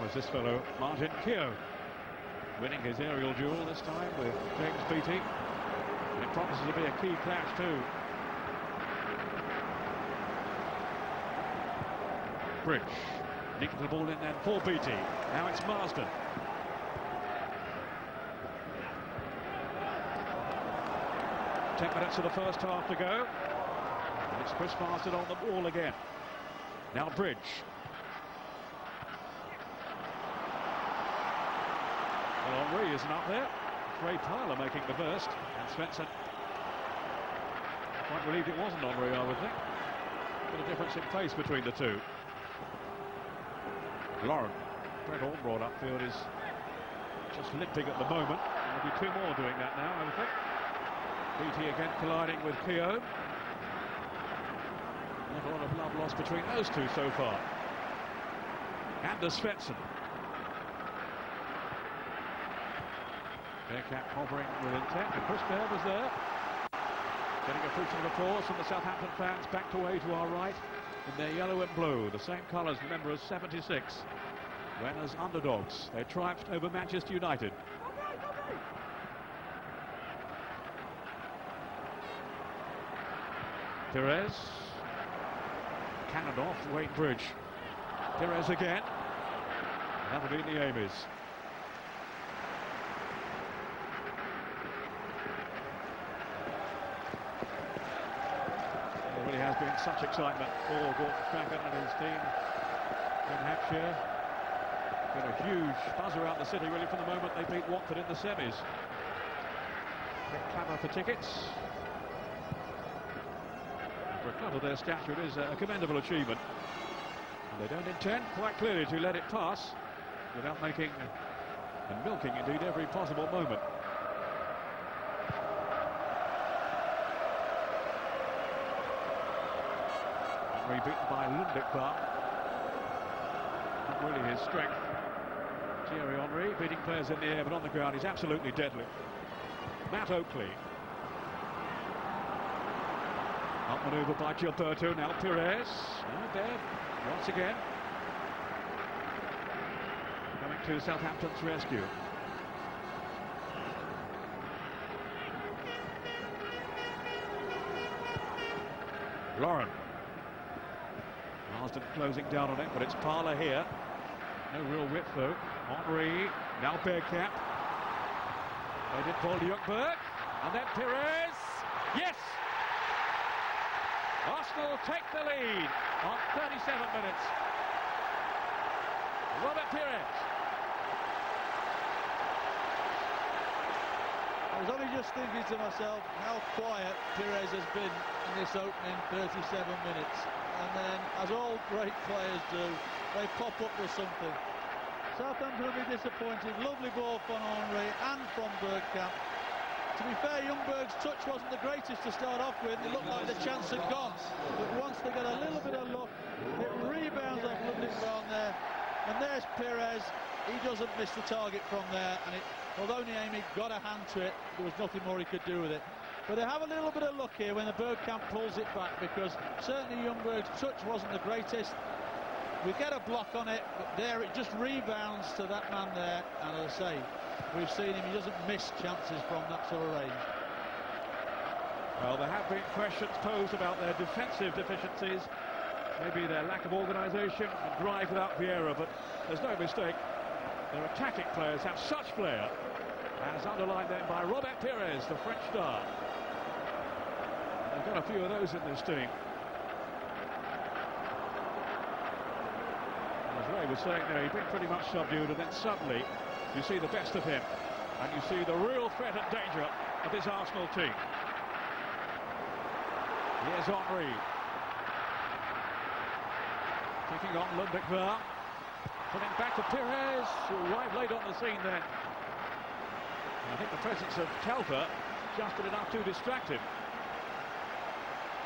Oh, is this fellow Martin Keogh winning his aerial duel this time with James Beattie. And it promises to be a key clash too. Bridge nicking the ball in then for Beattie. Now it's Marsden. 10 minutes of the first half to go. And it's Chris Marsden on the ball again. Now Bridge. Well, Henry isn't up there. Ray Tyler making the burst. And Svensson. Quite relieved it wasn't Henry, I would think. Bit of difference in pace between the two. Lauren. Brett Ormrod upfield is just limping at the moment. There'll be 2 more doing that now, I would think. Beattie again colliding with Keogh. Not a lot of love lost between those two so far. And Svensson. Bergkamp hovering with intent, and Chris Baird was there. Getting a appreciative applause from the Southampton fans, backed away to our right in their yellow and blue, the same colours, remember, as '76, when as underdogs they triumphed over Manchester United. Perez, cannoned off Wayne Bridge. Perez again. That'll be the aim is. There really has been such excitement for Gordon Strachan and his team in Hampshire. Been a huge buzz around the city really from the moment they beat Watford in the semis. Get clamour for tickets. For a club of their stature, it is a commendable achievement. And they don't intend, quite clearly, to let it pass without making and milking, indeed, every possible moment. Henry beaten by Lundekvar. Not really his strength. Thierry Henry beating players in the air, but on the ground he's absolutely deadly. Matt Oakley. Outmanoeuvred by Gilberto, now Perez. Now Bev, once again. Coming to Southampton's rescue. Lauren. Marsden closing down on it, but it's Parler here. No real width though. Henry, now Bergkamp. They did Paul Ljungberg, and then Perez. Yes! Arsenal take the lead on 37 minutes. Robert Perez. I was only just thinking to myself how quiet Perez has been in this opening 37 minutes. And then, as all great players do, they pop up with something. Southampton will be disappointed. Lovely ball from Henry and from Bergkamp. To be fair, Ljungberg's touch wasn't the greatest to start off with. It looked like the chance had gone. But once they get a little bit of luck, it rebounds off Lundekvar there. And there's Perez. He doesn't miss the target from there. And although Niemi got a hand to it, there was nothing more he could do with it. But they have a little bit of luck here when the Bergkamp pulls it back, because certainly Ljungberg's touch wasn't the greatest. We get a block on it, but there it just rebounds to that man there. And as I say, we've seen him, he doesn't miss chances from that sort of range. Well, there have been questions posed about their defensive deficiencies, maybe their lack of organisation and drive without Vieira, but there's no mistake. Their attacking players have such flair, as underlined then by Robert Perez, the French star. They've got a few of those in this team. As Ray was saying there, he'd been pretty much subdued, and then suddenly you see the best of him, and you see the real threat and danger of this Arsenal team. Here's Henry. Taking on Lundekvar. Putting back to Perez, who arrived late on the scene then. I think the presence of Telfer just did enough to distract him.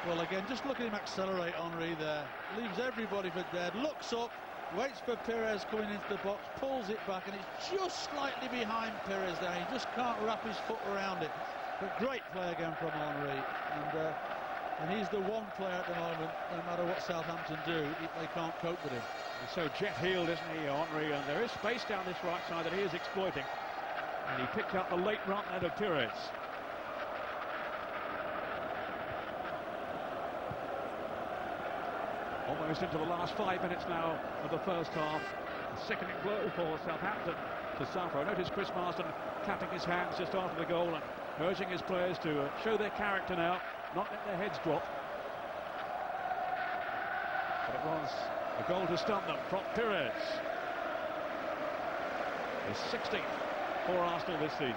Well, again, just look at him accelerate, Henry there. Leaves everybody for dead, looks up, waits for Perez coming into the box, pulls it back, and it's just slightly behind Perez there. He just can't wrap his foot around it. But great play again from Henry. And he's the one player at the moment, no matter what Southampton do, they can't cope with him. He's so jet-heeled, isn't he, Henry? And there is space down this right side that he is exploiting. And he picked up the late run out of Perez. Almost into the last 5 minutes now of the first half. A sickening blow for Southampton to suffer. I noticed Chris Marsden clapping his hands just after the goal and urging his players to show their character now, not let their heads drop. But it was a goal to stun them from Perez. His 16th for Arsenal this season.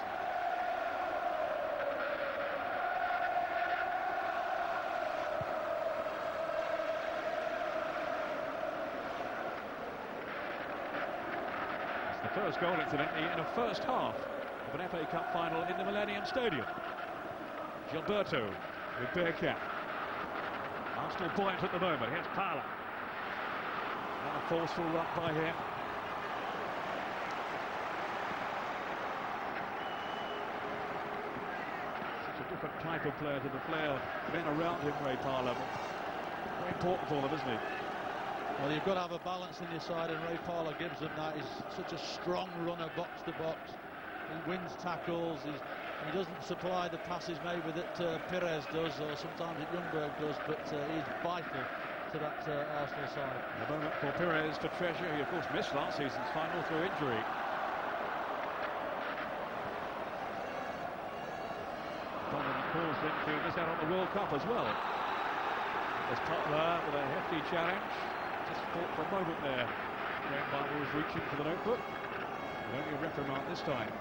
It's the first goal, incidentally, in a first half of an FA Cup final in the Millennium Stadium. Gilberto with Bergkamp. Arsenal buoyant at the moment. Here's Parler. Now forceful run by him. Such a different type of player to the player men around him, Ray Parlour. Very important for them, isn't he? Well, you've got to have a balance in your side, and Ray Parlour gives them that. He's such a strong runner, box to box. He wins tackles. He doesn't supply the passes maybe that Pires does, or sometimes that Ljungberg does, but he's vital to that Arsenal side. A moment for Pires to treasure. He, of course, missed last season's final through injury. Donovan caused him to miss out on the World Cup as well. There's Potler with a hefty challenge. Just fought for a moment there. Graham Barber was reaching for the notebook. But only a reprimand this time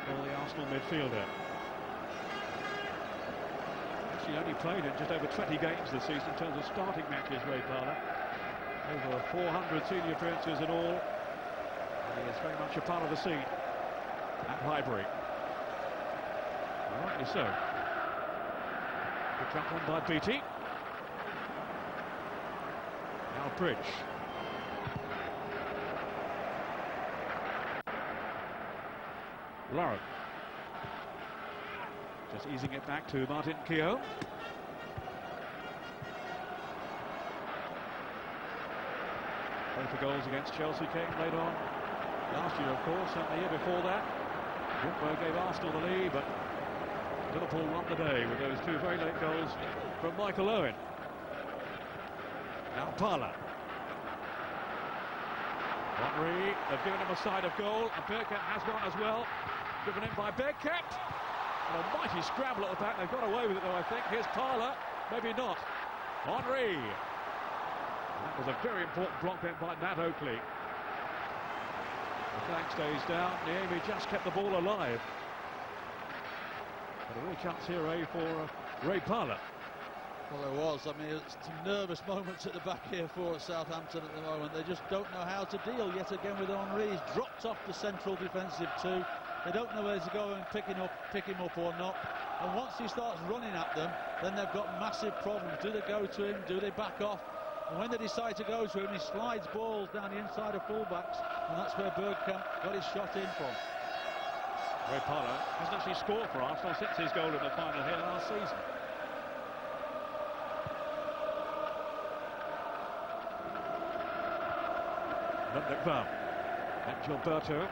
for the Arsenal midfielder. Actually only played in just over 20 games this season in terms of starting matches, Ray Parlour. Over 400 senior appearances in all. And he is very much a part of the scene at Highbury. Rightly so. Good jump on by Beattie. Now Bridge. Lauren. Just easing it back to Martin Keough. Both the goals against Chelsea came late on last year, of course, and the year before that. Ljungberg gave Arsenal the lead, but Liverpool won the day with those two very late goals from Michael Owen. Now Parlour. Henry, they've given him a side of goal, and Bergkamp has one as well. Driven in by Bergkamp. A mighty scramble at the back. They've got away with it, though, I think. Here's Parlour. Maybe not. Henry. That was a very important block then by Matt Oakley. The flag stays down. Niemi just kept the ball alive. But a real chance here, for Ray Parlour. Well, there was. I mean, it's some nervous moments at the back here for Southampton at the moment. They just don't know how to deal yet again with Henry. He's dropped off the central defensive two. They don't know where to go and pick him up or not. And once he starts running at them, then they've got massive problems. Do they go to him? Do they back off? And when they decide to go to him, he slides balls down the inside of fullbacks, and that's where Bergkamp got his shot in from. Ray Parlour hasn't actually scored for Arsenal since his goal in the final here last season. Van and Gilberto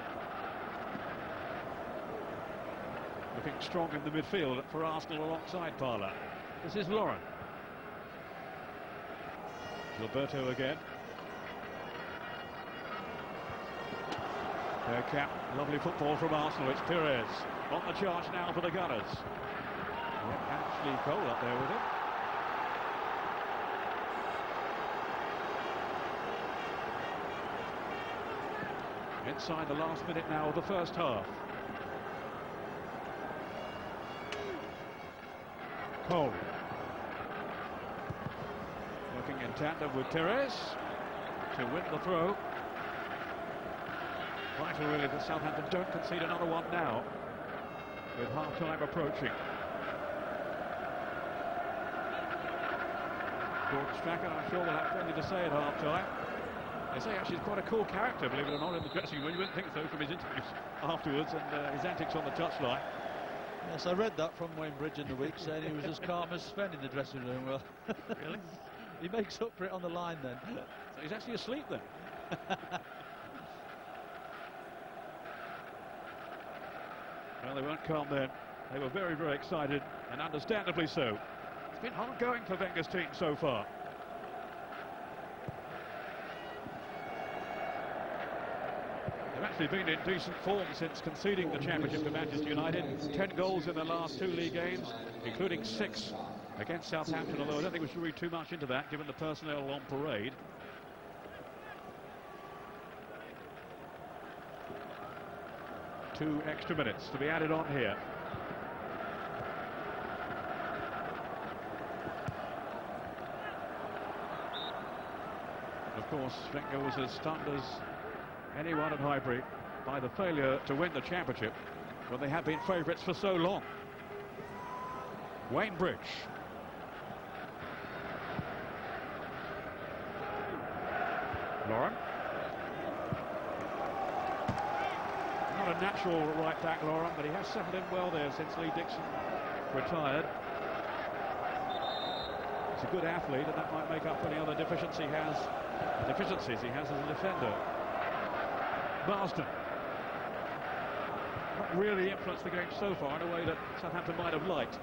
looking strong in the midfield for Arsenal alongside Parlour. This is Lauren. Gilberto again. Bergkamp, lovely football from Arsenal. It's Pires on the charge now for the Gunners. Ashley Cole up there with him. Inside the last minute now of the first half. Cole. Working in tandem with Pires to win the throw. Vital really that Southampton don't concede another one now, with half-time approaching. Gordon Strachan, I'm sure, will have plenty to say at half-time. They say actually he's quite a cool character, believe it or not, in the dressing room. You wouldn't think so from his interviews afterwards and his antics on the touchline. Yes, I read that from Wayne Bridge in the week, saying he was as calm as Sven in the dressing room. Well, really? He makes up for it on the line then. So he's actually asleep then. Well, they weren't calm then. They were very, very excited, and understandably so. It's been hard going for Wenger's team so far. They've actually been in decent form since conceding the championship to Manchester United. 10 goals in the last 2 league games, including 6 against Southampton, although I don't think we should read too much into that, given the personnel on parade. Two extra minutes to be added on here. Of course, Wenger was as stunned as anyone at Highbury by the failure to win the championship when they have been favourites for so long. Wayne Bridge. Lauren. Not a natural right back, Lauren, but he has settled in well there since Lee Dixon retired. He's a good athlete, and that might make up for any other deficiencies he has as a defender. Marsden. Not really influenced the game so far in a way that Southampton might have liked.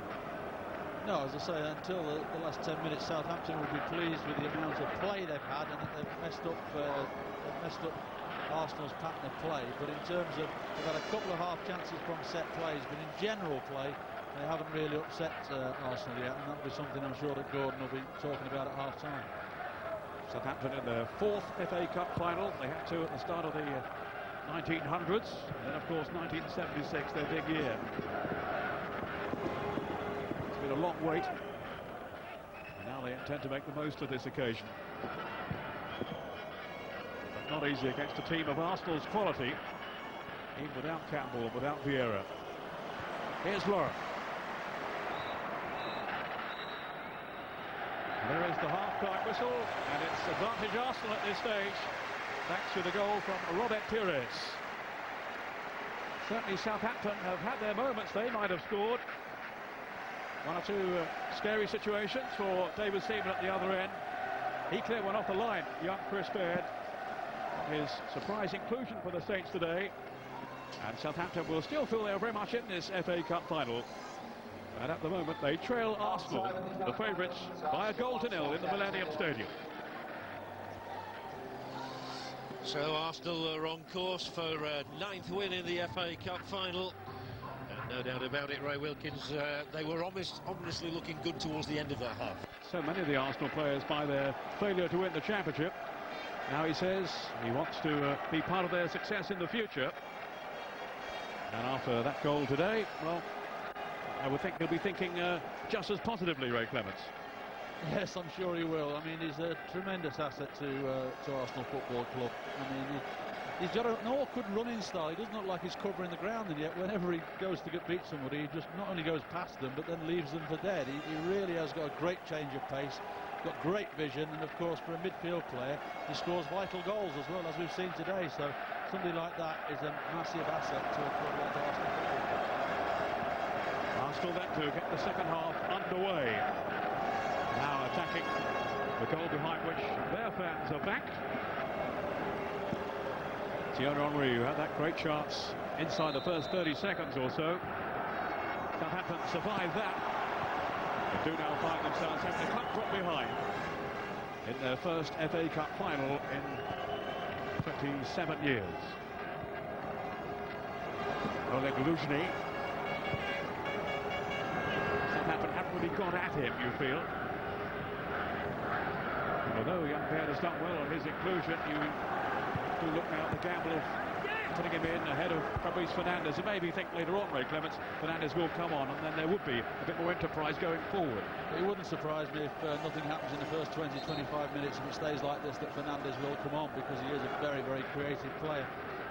No, as I say, until the last 10 minutes, Southampton will be pleased with the amount of play they've had, and they've messed up Arsenal's pattern of play. But in terms of, they've had a couple of half chances from set plays, but in general play, they haven't really upset Arsenal yet, and that'll be something I'm sure that Gordon will be talking about at half-time. Southampton in their 4th FA Cup final. They had to at the start of the 1900s, and then of course 1976, their big year. It's been a long wait, and now they intend to make the most of this occasion. But not easy against a team of Arsenal's quality, even without Campbell, without Vieira. Here's Lauren. There is the half-time whistle, and it's advantage Arsenal at this stage, thanks to the goal from Robert Pires. Certainly Southampton have had their moments. They might have scored. One or two scary situations for David Seaman at the other end. He cleared one off the line, young Chris Baird. His surprise inclusion for the Saints today. And Southampton will still feel they're very much in this FA Cup final. And at the moment they trail Arsenal, the favourites, by a goal to nil in the Millennium Stadium. So Arsenal are on course for a 9th win in the FA Cup final. And no doubt about it, Ray Wilkins, they were ominously looking good towards the end of that half. So many of the Arsenal players, by their failure to win the championship, now he says he wants to be part of their success in the future. And after that goal today, well, I would think he'll be thinking just as positively, Ray Clements. Yes, I'm sure he will. I mean, he's a tremendous asset to Arsenal Football Club. I mean, he's got an awkward running style. He doesn't look like he's covering the ground, and yet whenever he goes to beat somebody, he just not only goes past them, but then leaves them for dead. He really has got a great change of pace, got great vision, and of course, for a midfield player, he scores vital goals as well, as we've seen today. So somebody like that is a massive asset to a club like Arsenal Football Club. Arsenal then to get the second half underway. Now attacking the goal behind which their fans are backed. Thierry Henry, who had that great chance inside the first 30 seconds or so. Southampton survived that. They do now find themselves having to come from behind in their first FA Cup final in 27 years. Oleg Luzhny. Southampton haven't really gone at him, you feel. Although young Baird has done well on his inclusion, you do look now at the gamble of putting him in ahead of Fabrice Fernandes. And maybe think later on, Ray Clements, Fernandes will come on, and then there would be a bit more enterprise going forward. It wouldn't surprise me if nothing happens in the first 20-25 minutes. If it stays like this, that Fernandes will come on, because he is a very, very creative player.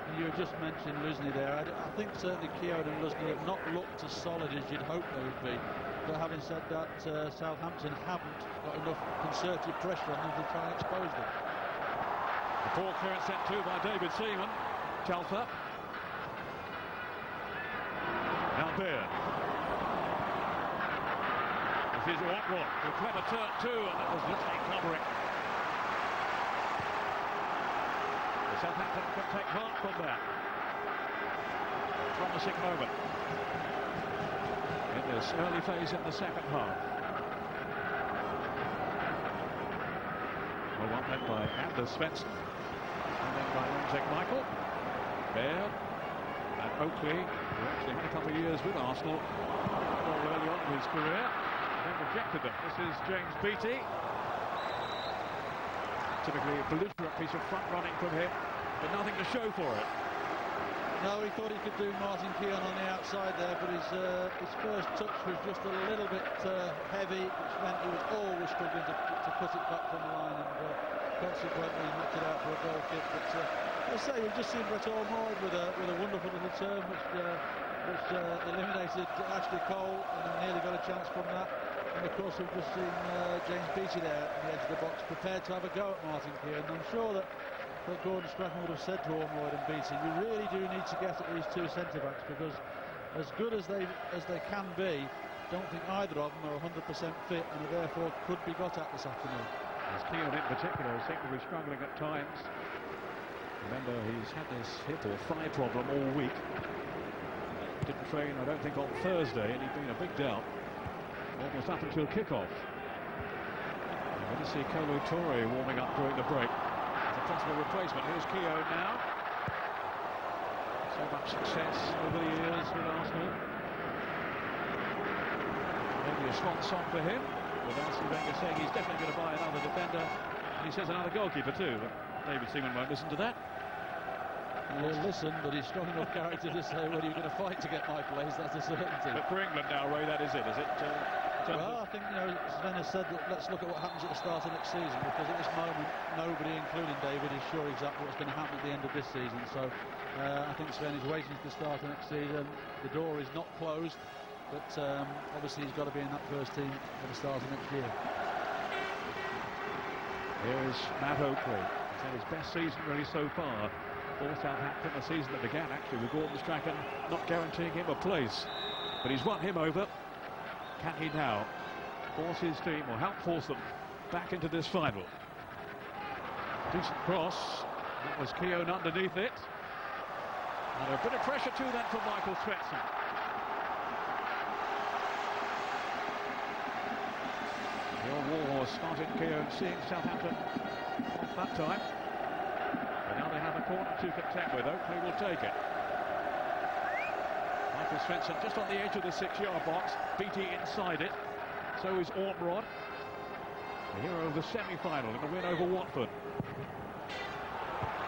And you just mentioned Luzhny there. I think certainly Keown and Luzhny have not looked as solid as you'd hope they would be. But having said that, Southampton haven't got enough concerted pressure on them to try and expose them. The ball clearance sent to by David Seaman. Telfer. Now Baird. This is Watwell. A clever turn too, and that was Luzhny covering. Southampton can take heart from that. A promising moment in this early phase in the second half. Well, one led by Anders Svensson, and then by Lundek Michael, Baird, and Oakley, who actually had a couple of years with Arsenal early on in his career, and then rejected them. This is James Beattie. Typically a belligerent piece of front running from him, but nothing to show for it. No, he thought he could do Martin Keown on the outside there, but his first touch was just a little bit heavy, which meant he was always struggling to cut it back from the line, and consequently he knocked it out for a goal kick. But as I say, we've just seen Brett Ormond with a wonderful little turn, which eliminated Ashley Cole, and nearly got a chance from that. And of course we've just seen James Beattie there at the edge of the box, prepared to have a go at Martin Keown. I'm sure that thought Gordon Strachan would have said to Ormroyd and Beattie, you really do need to get at these two centre-backs, because as good as they can be, don't think either of them are 100% fit and are therefore could be got at this afternoon. As Keown in particular seemed to be struggling at times. Remember, he's had this hip or thigh problem all week. Didn't train, I don't think, on Thursday, and he'd been a big doubt almost up until kick-off. We're going to see Kolo Toure warming up during the break as a possible replacement. Here's Keown now. So much success over the years with Arsenal. Maybe a swan song for him, with Arsene Wenger saying he's definitely going to buy another defender, and he says another goalkeeper too, but David Seaman won't listen to that. He'll listen, but he's strong enough character to say, well, you're going to fight to get my place, that's a certainty. But for England now, Ray, that is it, is it? Well, I think, Sven has said that let's look at what happens at the start of next season, because at this moment, nobody, including David, is sure exactly what's going to happen at the end of this season. So I think Sven is waiting to the start of next season. The door is not closed, but obviously he's got to be in that first team at the start of next year. Here's Matt Oakley. He's had his best season really so far for Southampton, a season that began actually with Gordon Strachan not guaranteeing him a place, but he's won him over. Can he now force his team, or help force them, back into this final? Decent cross. That was Keown underneath it. And a bit of pressure too then from Michael Svensson. The old warhorse started Keown seeing Southampton off that time. But now they have a corner to contend with. Oakley will take it. Michael Svensson just on the edge of the 6-yard box. Beattie inside it. So is Ormrod, the hero of the semi-final in the win over Watford.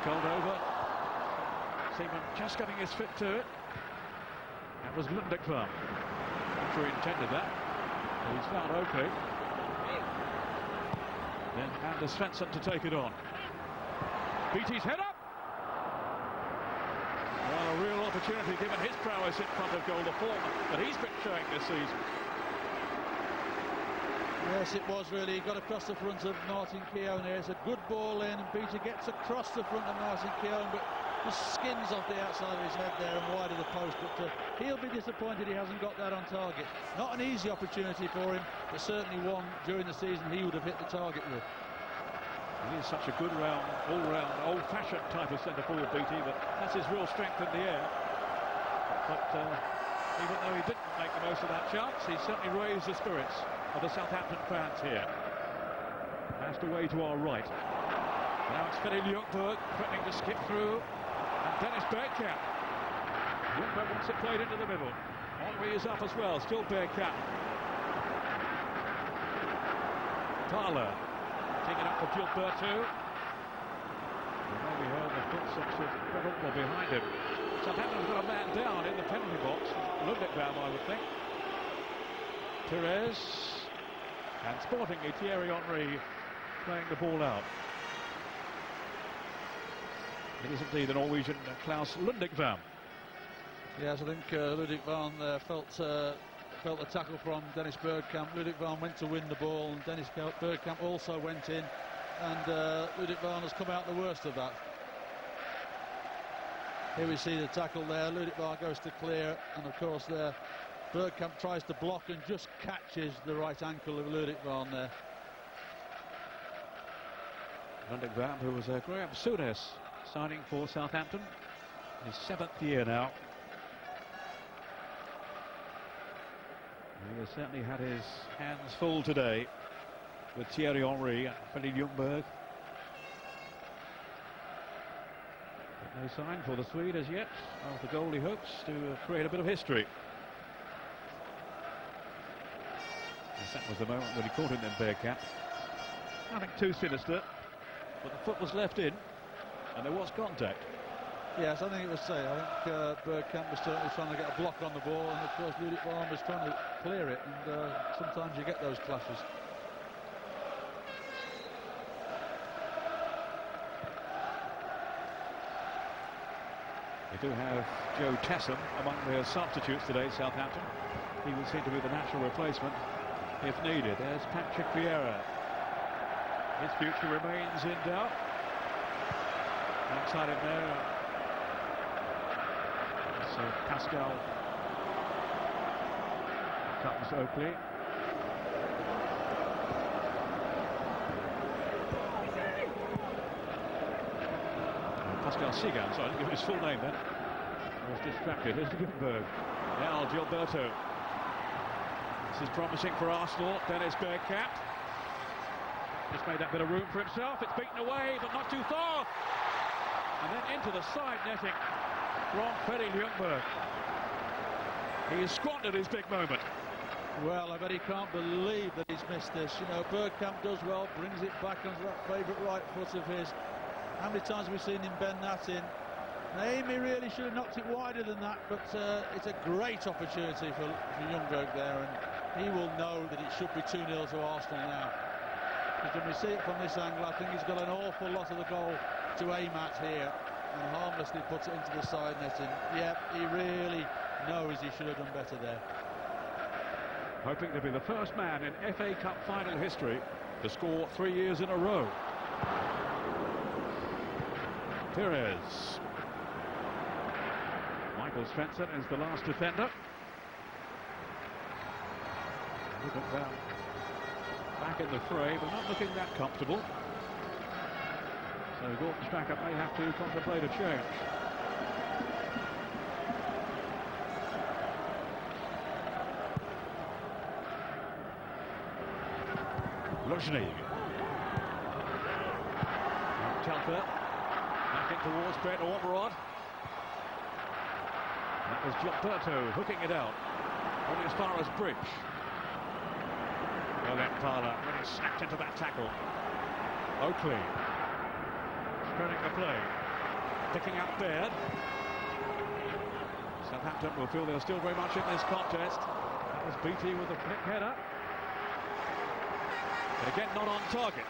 Called over. Seaman just getting his foot to it. That was Lundekvam. I'm sure he intended that. He's found Oakley. Then Anders Svensson to take it on. Beattie's head up! Well, a real opportunity given his prowess in front of goal, the form that he's been showing this season. Yes, it was really. He got across the front of Martin Keown here. It's a good ball in, and Beattie gets across the front of Martin Keown, but just skins off the outside of his head there and wide of the post. But he'll be disappointed he hasn't got that on target. Not an easy opportunity for him, but certainly one during the season he would have hit the target with. He is such a good all-round, old-fashioned type of centre-forward, Beattie, but that's his real strength in the air. But even though he didn't make the most of that chance, he certainly raised the spirits of the Southampton fans here. Passed away to our right. Now it's Philip Ljungberg threatening to skip through, and Dennis Bergkamp. Ljungberg wants it played into the middle. Henry is up as well, still Bergkamp. Thaler taking up for Gilberto. We heard the footsteps of Liverpool behind him. Southampton's got a man down in the penalty box. Lundekvam, I would think. Perez, and sportingly Thierry Henry playing the ball out. It is indeed the Norwegian Klaus Lundekvam. Yes, I think Lundekvam felt the tackle from Dennis Bergkamp. Lundekvam went to win the ball, and Dennis Bergkamp also went in, and Lundekvam has come out the worst of that. Here we see the tackle there. Lundekvam goes to clear, and of course there Bergkamp tries to block and just catches the right ankle of Lundekvam there. Lundekvam, who was Graham Souness signing for Southampton, his 7th year now. He has certainly had his hands full today with Thierry Henry and Philip Ljungberg. But no sign for the Swede as yet of the goal he hopes to create a bit of history. Yes, that was the moment when he caught him in Bergkamp. Nothing too sinister, but the foot was left in and there was contact. Yes, I think it was safe. I think Bergkamp was certainly trying to get a block on the ball, and of course Lundekvam was trying to clear it, and sometimes you get those clashes. They do have Joe Tessam among their substitutes today, Southampton. He would seem to be the natural replacement if needed. There's Patrick Vieira. His future remains in doubt. Outside him there. So Pascal comes Oakley. Pascal Sigan, sorry, I didn't give his full name then. I was distracted. Here's Ljungberg. Now Gilberto. This is promising for Arsenal. Dennis Bergkamp. Just made that bit of room for himself. It's beaten away, but not too far. And then into the side netting from Freddie Ljungberg. He has squandered his big moment. Well, I bet he can't believe that he's missed this. You know, Bergkamp does well, brings it back onto that favourite right foot of his. How many times have we seen him bend that in? Amy really should have knocked it wider than that, but it's a great opportunity for Ljungberg there, and he will know that it should be 2-0 to Arsenal now. Because when we see it from this angle, I think he's got an awful lot of the goal to aim at here, and harmlessly puts it into the side netting. Yep, he really knows he should have done better there. Hoping to be the first man in FA Cup final history to score 3 years in a row. Perez. Michael Svensson is the last defender. Back in the fray, but not looking that comfortable. So Gordon Strachan may have to contemplate a change. Luzhny. Telfer. Back in towards Brett Ormerod. That was Gilberto hooking it out. Only as far as Bridge. Parla really snapped into that tackle. Oakley. Spreading the play. Picking up Baird. Southampton will feel they're still very much in this contest. That was Beattie with a flick header. But again, not on target.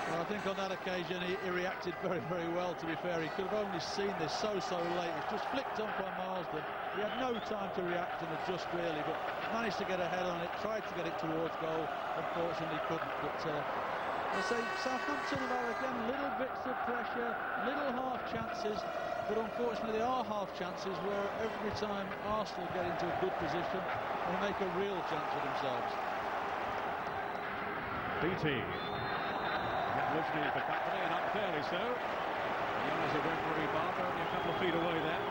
Well, I think on that occasion he reacted very, very well, to be fair. He could have only seen this so late. It's just flicked on by Marsden. He had no time to react and adjust, really, but managed to get ahead on it, tried to get it towards goal. Unfortunately couldn't. But I say Southampton are again little bits of pressure, little half chances, but unfortunately they are half chances where every time Arsenal get into a good position, they make a real chance for themselves. Beattie. Luzhny for company, and unfairly so. The eyes of referee Barber only a couple of feet away there.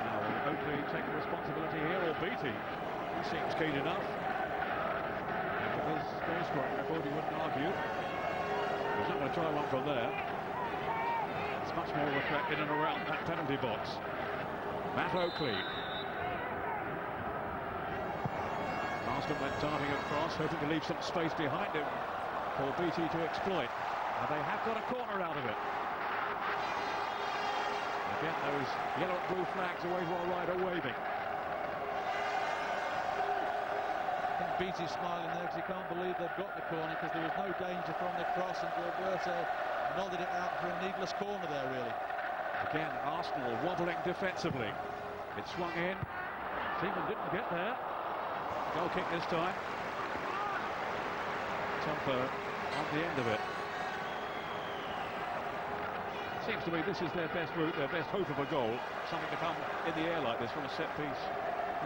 Now will Oakley take responsibility here, or Beattie? He seems keen enough. And with his goal scoring record, he wouldn't argue. He's not going to try one from there. It's much more of a threat in and around that penalty box. Matt Oakley. Marsden went darting across, hoping to leave some space behind him for Beattie to exploit. And they have got a corner out of it. Again, those yellow and blue flags away from our right are waving. I think Beattie's smiling there because he can't believe they've got the corner, because there was no danger from the cross, and Gilberto nodded it out for a needless corner there, really. Again, Arsenal wobbling defensively. It swung in. Seaman didn't get there. Goal kick this time. Telfer on the end of it. It seems to me this is their best route, their best hope of a goal. Something to come in the air like this from a set piece.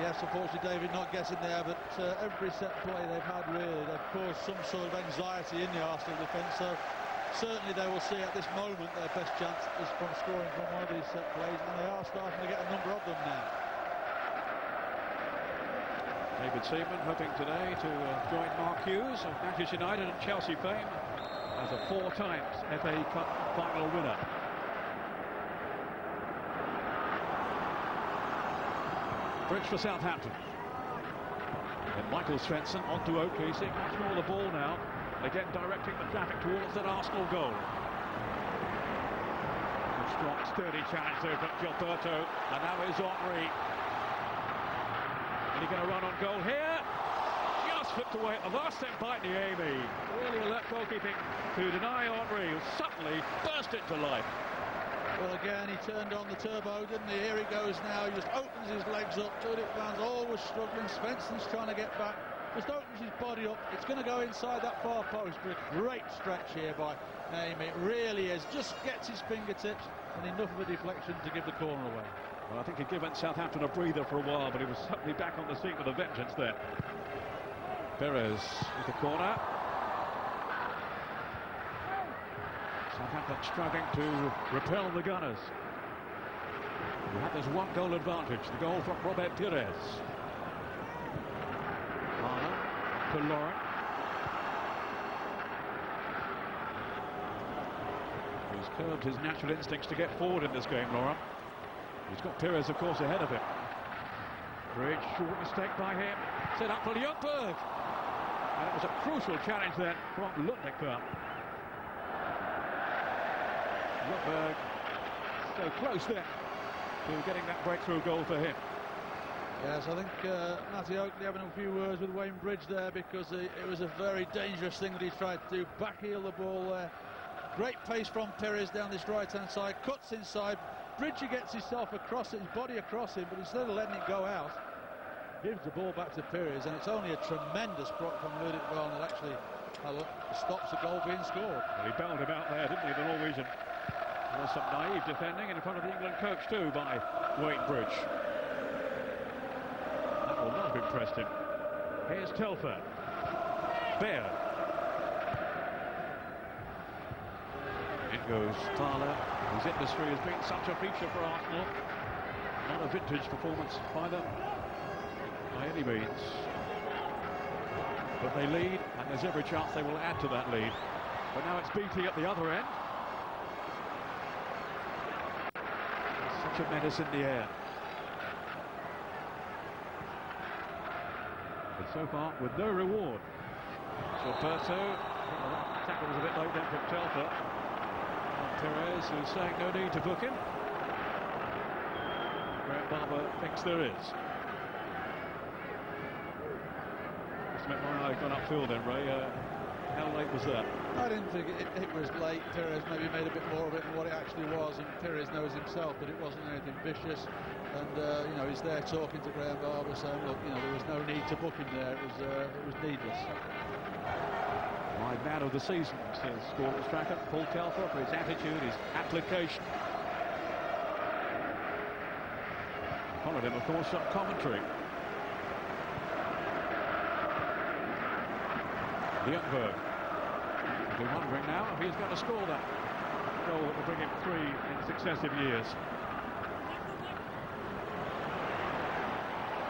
Yes, unfortunately, David, not getting there, but every set play they've had, really, they've caused some sort of anxiety in the Arsenal defence. So certainly they will see at this moment their best chance is from scoring from one of these set plays, and they are starting to get a number of them now. David Seaman hoping today to join Mark Hughes of Manchester United and Chelsea fame as a 4 times FA Cup final winner. Bridge for Southampton. And Michael Svensson onto Oakley, seeing much more of the ball now. Again directing the traffic towards that Arsenal goal. A strong, sturdy challenge there from Gilberto, and now is Henry. He's going to run on goal here. Just flipped away at the last second by Niemi. Really alert goalkeeping to deny Henry, who suddenly burst into life. Well, again, he turned on the turbo, didn't he? Here he goes now. He just opens his legs up. Tudik Van's always struggling. Svensson's trying to get back. just opens his body up. It's going to go inside that far post, but a great stretch here by Naim. It really is. Just gets his fingertips and enough of a deflection to give the corner away. Well, I think he'd given Southampton a breather for a while, but he was suddenly back on the scene with a vengeance there. Perez with the corner. Southampton struggling to repel the Gunners. We have this one-goal advantage, the goal from Robert Perez. To Lauren. He's curbed his natural instincts to get forward in this game, Lauren. He's got Perez, of course, ahead of him. Bridge, short mistake by him. Set up for Ljungberg. And it was a crucial challenge then from Lundekberg. Ljungberg so close there to getting that breakthrough goal for him. Yes, I think Matty Oakley having a few words with Wayne Bridge there, because it was a very dangerous thing that he tried to do. Backheel the ball there. Great pace from Perez down this right-hand side. Cuts inside. Bridge gets himself across it, his body across him, but instead of letting it go out, gives the ball back to Perez, and it's only a tremendous block from Lundekberg that actually stops the goal being scored. Well, he bailed him out there, didn't he, the Norwegian? There was some naive defending in front of the England coach too by Wayne Bridge. That will not have impressed him. Here's Telford. Baird. In goes Thaler, whose industry has been such a feature for Arsenal. Not a vintage performance by them, by any means. But they lead, and there's every chance they will add to that lead. But now it's BT at the other end. Such a menace in the air. But so far, with no reward. Gilberto, well, that tackle was a bit late then from Telford. Perez, who's saying no need to book him. Graham Barber thinks there is. This meant my eye gone upfield then, Ray. How late was that? I didn't think it was late. Perez maybe made a bit more of it than what it actually was, and Perez knows himself that it wasn't anything vicious. And you know, he's there talking to Graham Barber, saying, look, you know, there was no need to book him there. It was needless. My man of the season, says Sports Tracker, Paul Telford, for his attitude, his application. Followed him, of course, on commentary. Ljungberg will be wondering now if he's going to score that goal that will bring him 3 in successive years.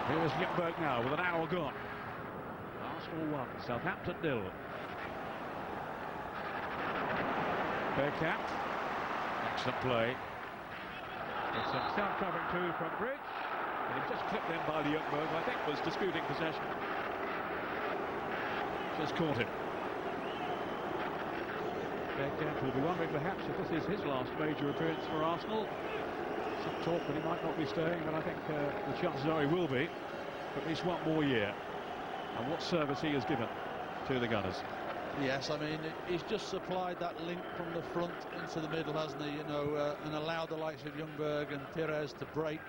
Here's Ljungberg now with an hour gone. Arsenal 1, Southampton 0. Bergkamp, excellent play. It's some sound covering too from Bridge, and he just clipped in by Ljungberg, I think was disputing possession. Just caught him. Bergkamp will be wondering perhaps if this is his last major appearance for Arsenal. Some talk that he might not be staying, but I think the chances are he will be for at least one more year. And what service he has given to the Gunners. Yes, I mean, he's just supplied that link from the front into the middle, hasn't he? You know, and allowed the likes of Ljungberg and Perez to break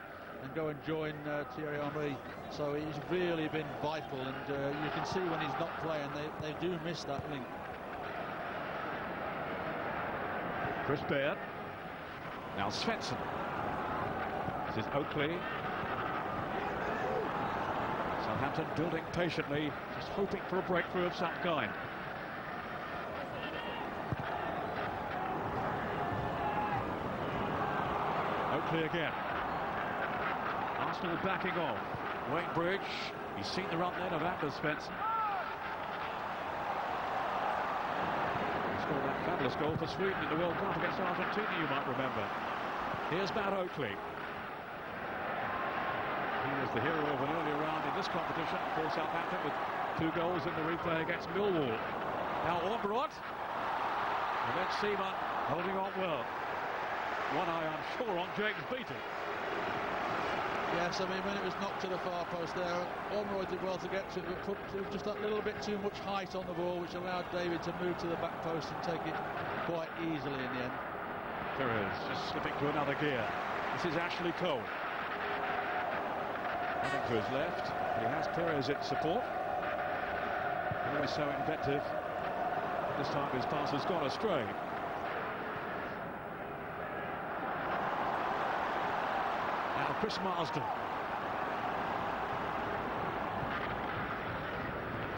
and go and join Thierry Henry. So he's really been vital, and you can see when he's not playing, they do miss that link. Chris Baird. Now Svensson. This is Oakley. Southampton building patiently, just hoping for a breakthrough of some kind. Oakley again. Arsenal backing off. Wayne Bridge, he's seen the run then of Anders Svensson. He scored that fabulous goal for Sweden in the World Cup against Argentina, you might remember. Here's Matt Oakley. He was the hero of an earlier round in this competition for Southampton with 2 goals in the replay against Millwall. Now Ormerod, and then Seaman holding on well. One eye, I'm sure, on James Beattie. Yes, I mean, when it was knocked to the far post there, Ormerod did well to get to it, but put just that little bit too much height on the ball, which allowed David to move to the back post and take it quite easily in the end. Perez just slipping to another gear. This is Ashley Cole. Running to his left, he has Perez in support. Always so inventive. This time his pass has gone astray. Now Chris Marsden.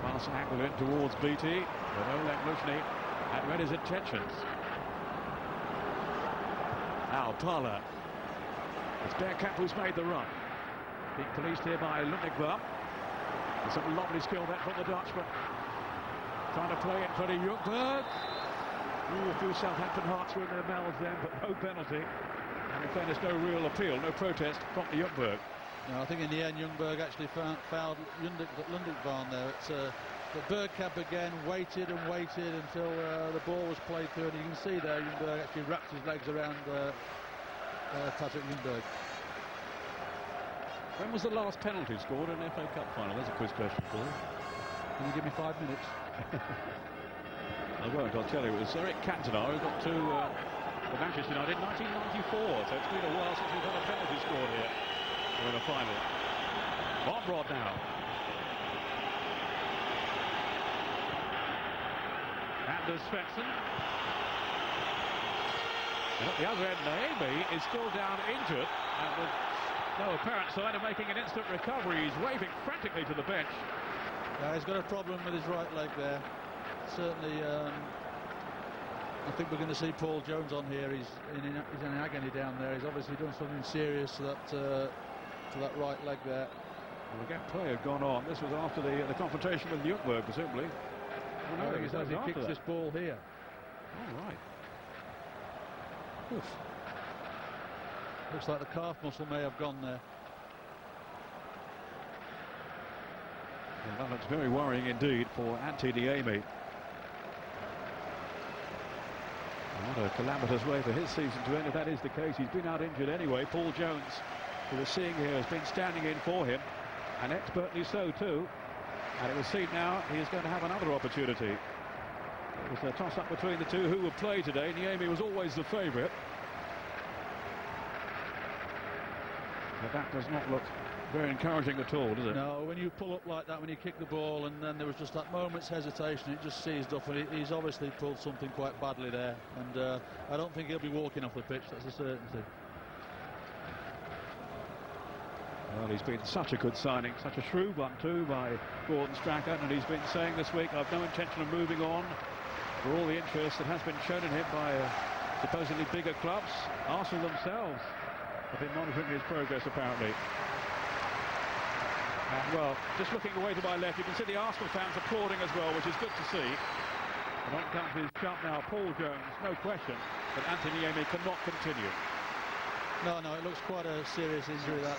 Pass angled in towards Beattie, but Oleg Luzhny had read his intentions. Now Parler. It's Bergkamp who's made the run. Being policed here by Lundegvam. There's some lovely skill there from the Dutchman. Trying to play in front of Ljungberg. Ooh, a few Southampton hearts were in their mouths then, but no penalty. And in fairness, no real appeal, no protest from Ljungberg. No, I think in the end Ljungberg actually fouled Lundegvam there. But Bergkamp again waited and waited until the ball was played through, and you can see there Ljungberg actually wrapped his legs around Patrick Ljungberg. When was the last penalty scored in an FA Cup final? There's a quiz question for you. Can you give me 5 minutes? I won't, I'll tell you. It was Eric Cantona who got to Manchester United in 1994, so it's been a while since we've had a penalty scored here in a final. Monrod now. Anders Svensson. And at the other end, Naemi is still down injured, and with no apparent sign of making an instant recovery. He's waving frantically to the bench. He's got a problem with his right leg there. Certainly, I think we're going to see Paul Jones on here. He's in agony down there. He's obviously done something serious to that right leg there. Well, the gap play had gone on. This was after the confrontation with Ljungberg, presumably. Oh, no, I think he kicks this ball here. All right. Oof. Looks like the calf muscle may have gone there. Yeah, that looks very worrying indeed for Antti Niemi. What a calamitous way for his season to end if that is the case. He's been out injured anyway. Paul Jones, who we're seeing here, has been standing in for him, and expertly so too. And it was seen now he is going to have another opportunity. It was a toss-up between the two who would play today. Niemi was always the favourite. But that does not look very encouraging at all, does it? No, when you pull up like that, when you kick the ball, and then there was just that moment's hesitation, it just seized up, and he's obviously pulled something quite badly there, and I don't think he'll be walking off the pitch, that's a certainty. Well, he's been such a good signing, such a shrewd one too by Gordon Strachan, and he's been saying this week, I've no intention of moving on, for all the interest that has been shown in him by supposedly bigger clubs. Arsenal themselves have been monitoring his progress apparently. And well, just looking away to my left, you can see the Arsenal fans applauding as well, which is good to see. And on comes his chump now, Paul Jones, no question, but Antti Niemi cannot continue. No, it looks quite a serious injury. That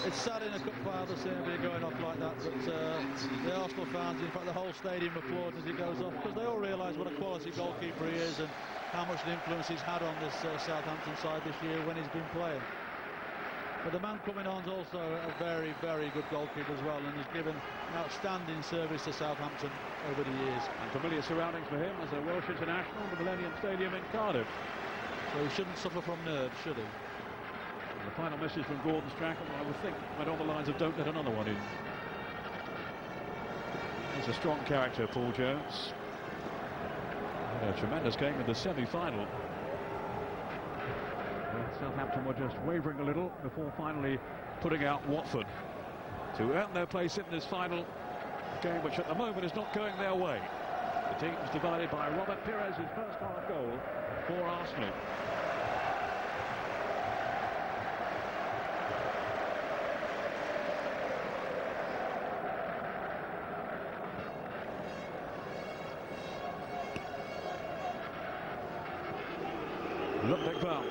it's sad in a cup final to see him going off like that, but the Arsenal fans, in fact the whole stadium applaud as he goes off, because they all realise what a quality goalkeeper he is and how much an influence he's had on this Southampton side this year when he's been playing. But the man coming on is also a very, very good goalkeeper as well, and has given an outstanding service to Southampton over the years. And familiar surroundings for him as a Welsh international at the Millennium Stadium in Cardiff. So he shouldn't suffer from nerves, should he? And the final message from Gordon Strachan, I would think, went on the lines of don't let another one in. He's a strong character, Paul Jones. Had a tremendous game in the semi-final. Southampton were just wavering a little before finally putting out Watford to earn their place in this final game, which at the moment is not going their way. The team is divided by Robert Pires' first half goal for Arsenal. Lundegvam.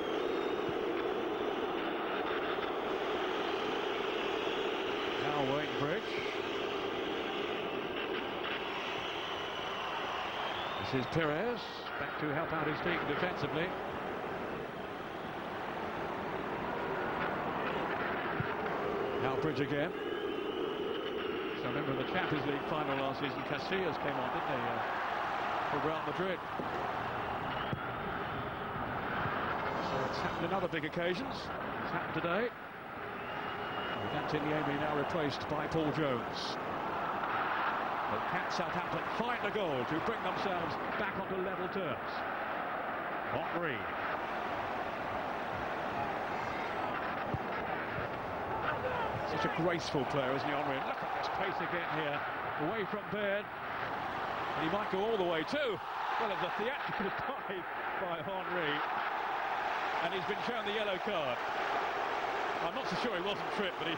Now Wayne Bridge. This is Pires, back to help out his team defensively. Now Bridge again. So remember the Champions League final last season, Casillas came on, didn't they, for Real Madrid. So it's happened on other big occasions. It's happened today. With Antti Niemi now replaced by Paul Jones. But can Southampton find a goal to bring themselves back onto level terms? Henry. Such a graceful player, isn't he, Henry? Look at this pace again here, away from Baird. And he might go all the way too. Well, it's a theatrical dive by Henry. And he's been shown the yellow card. I'm not so sure he wasn't tripped, but he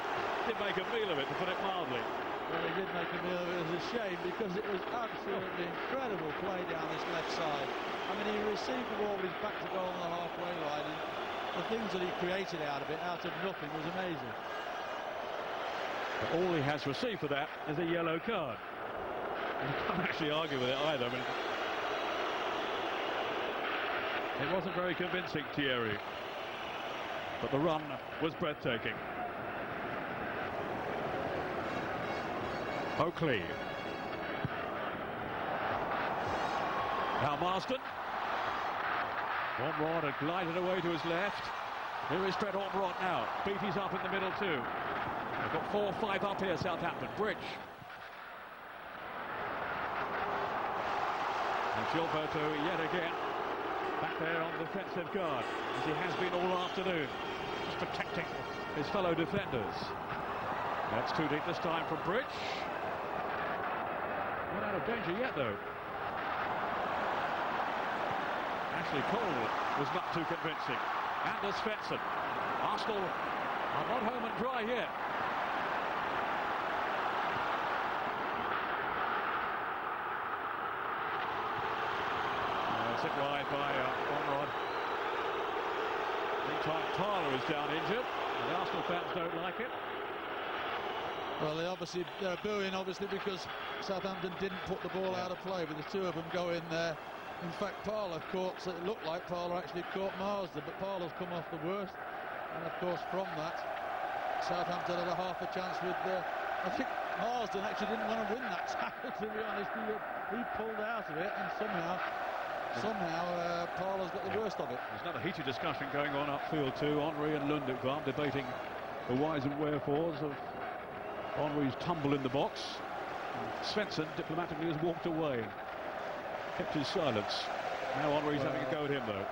did make a meal of it, to put it mildly. Well, he did make a meal of it. It was a shame because it was absolutely incredible play down this left side. I mean, he received the ball with his back to goal on the halfway line, and the things that he created out of it, out of nothing, was amazing. But all he has received for that is a yellow card. You can't actually argue with it either. I mean, it wasn't very convincing, Thierry. But the run was breathtaking. Oakley. Now Marsden. Ormrod had glided away to his left. Here is Trent Ormrod now. Beattie's up in the middle too. They've got 4-5 up here, Southampton. Bridge. And Gilberto yet again back there on the defensive guard, as he has been all afternoon, just protecting his fellow defenders. That's too deep this time from Bridge. Not out of danger yet, though. Ashley Cole was not too convincing. Anders Svensson. Arsenal are not home and dry yet. Hit wide by Ormrod. Meantime, Parlour is down injured. The Arsenal fans don't like it. Well, they're booing obviously because Southampton didn't put the ball out of play, but the two of them go in there. In fact, Parlour caught, so it looked like Parlour actually caught Marsden, but Parlour's come off the worst. And of course, from that, Southampton had a half a chance with I think Marsden actually didn't want to win that tackle, to be honest. He pulled out of it, and somehow Parlour's got the worst of it. There's another heated discussion going on upfield too. Henry and Lundekvam debating the whys and wherefores of Henry's tumble in the box. And Svensson diplomatically has walked away and kept his silence. Now Henry's having a go at him, though.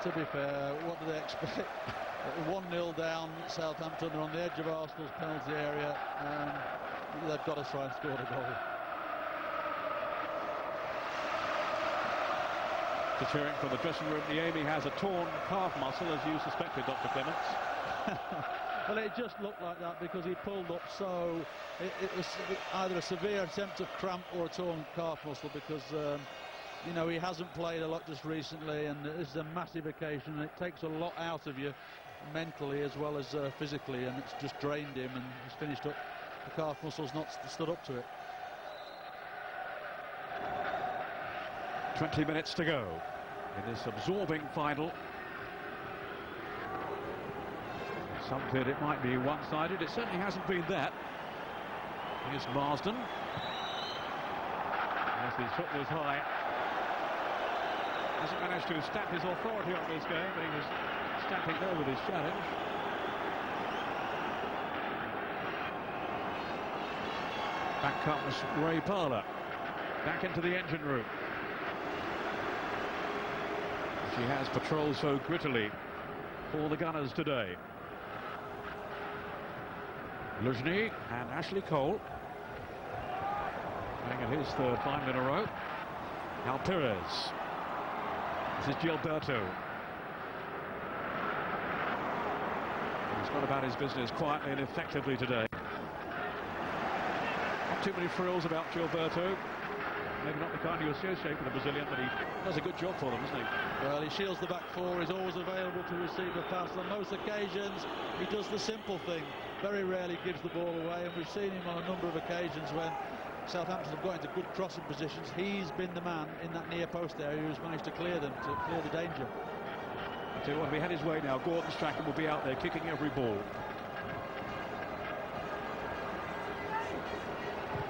To be fair, what do they expect? 1-0 down, Southampton are on the edge of Arsenal's penalty area, and they've got to try and score the goal. Cheering from the dressing room, Niemi has a torn calf muscle, as you suspected, Dr. Clements. Well, it just looked like that because he pulled up, so it was either a severe attempt of cramp or a torn calf muscle, because you know, he hasn't played a lot just recently, and this is a massive occasion, and it takes a lot out of you mentally as well as physically, and it's just drained him, and he's finished up. The calf muscle's not stood up to it. 20 minutes to go in this absorbing final. Some feared it might be one-sided. It certainly hasn't been that. Here's Marsden. As his foot was high. Hasn't managed to stamp his authority on this game, but he was stamping there with his challenge. Back comes Ray Parlour. Back into the engine room. She has patrolled so grittily for the Gunners today. Luzhny and Ashley Cole playing at his third final in a row. Now Perez. This is Gilberto. He's gone about his business quietly and effectively today. Not too many frills about Gilberto. Maybe not the kind you associate with the Brazilian, but he does a good job for them, doesn't he? Well, he shields the back four. He's always available to receive a pass. On most occasions, he does the simple thing. Very rarely gives the ball away, and we've seen him on a number of occasions when Southampton have got into good crossing positions. He's been the man in that near post area who's managed to clear them, to clear the danger. I tell you what, if he had his way now, Gordon Strachan will be out there kicking every ball.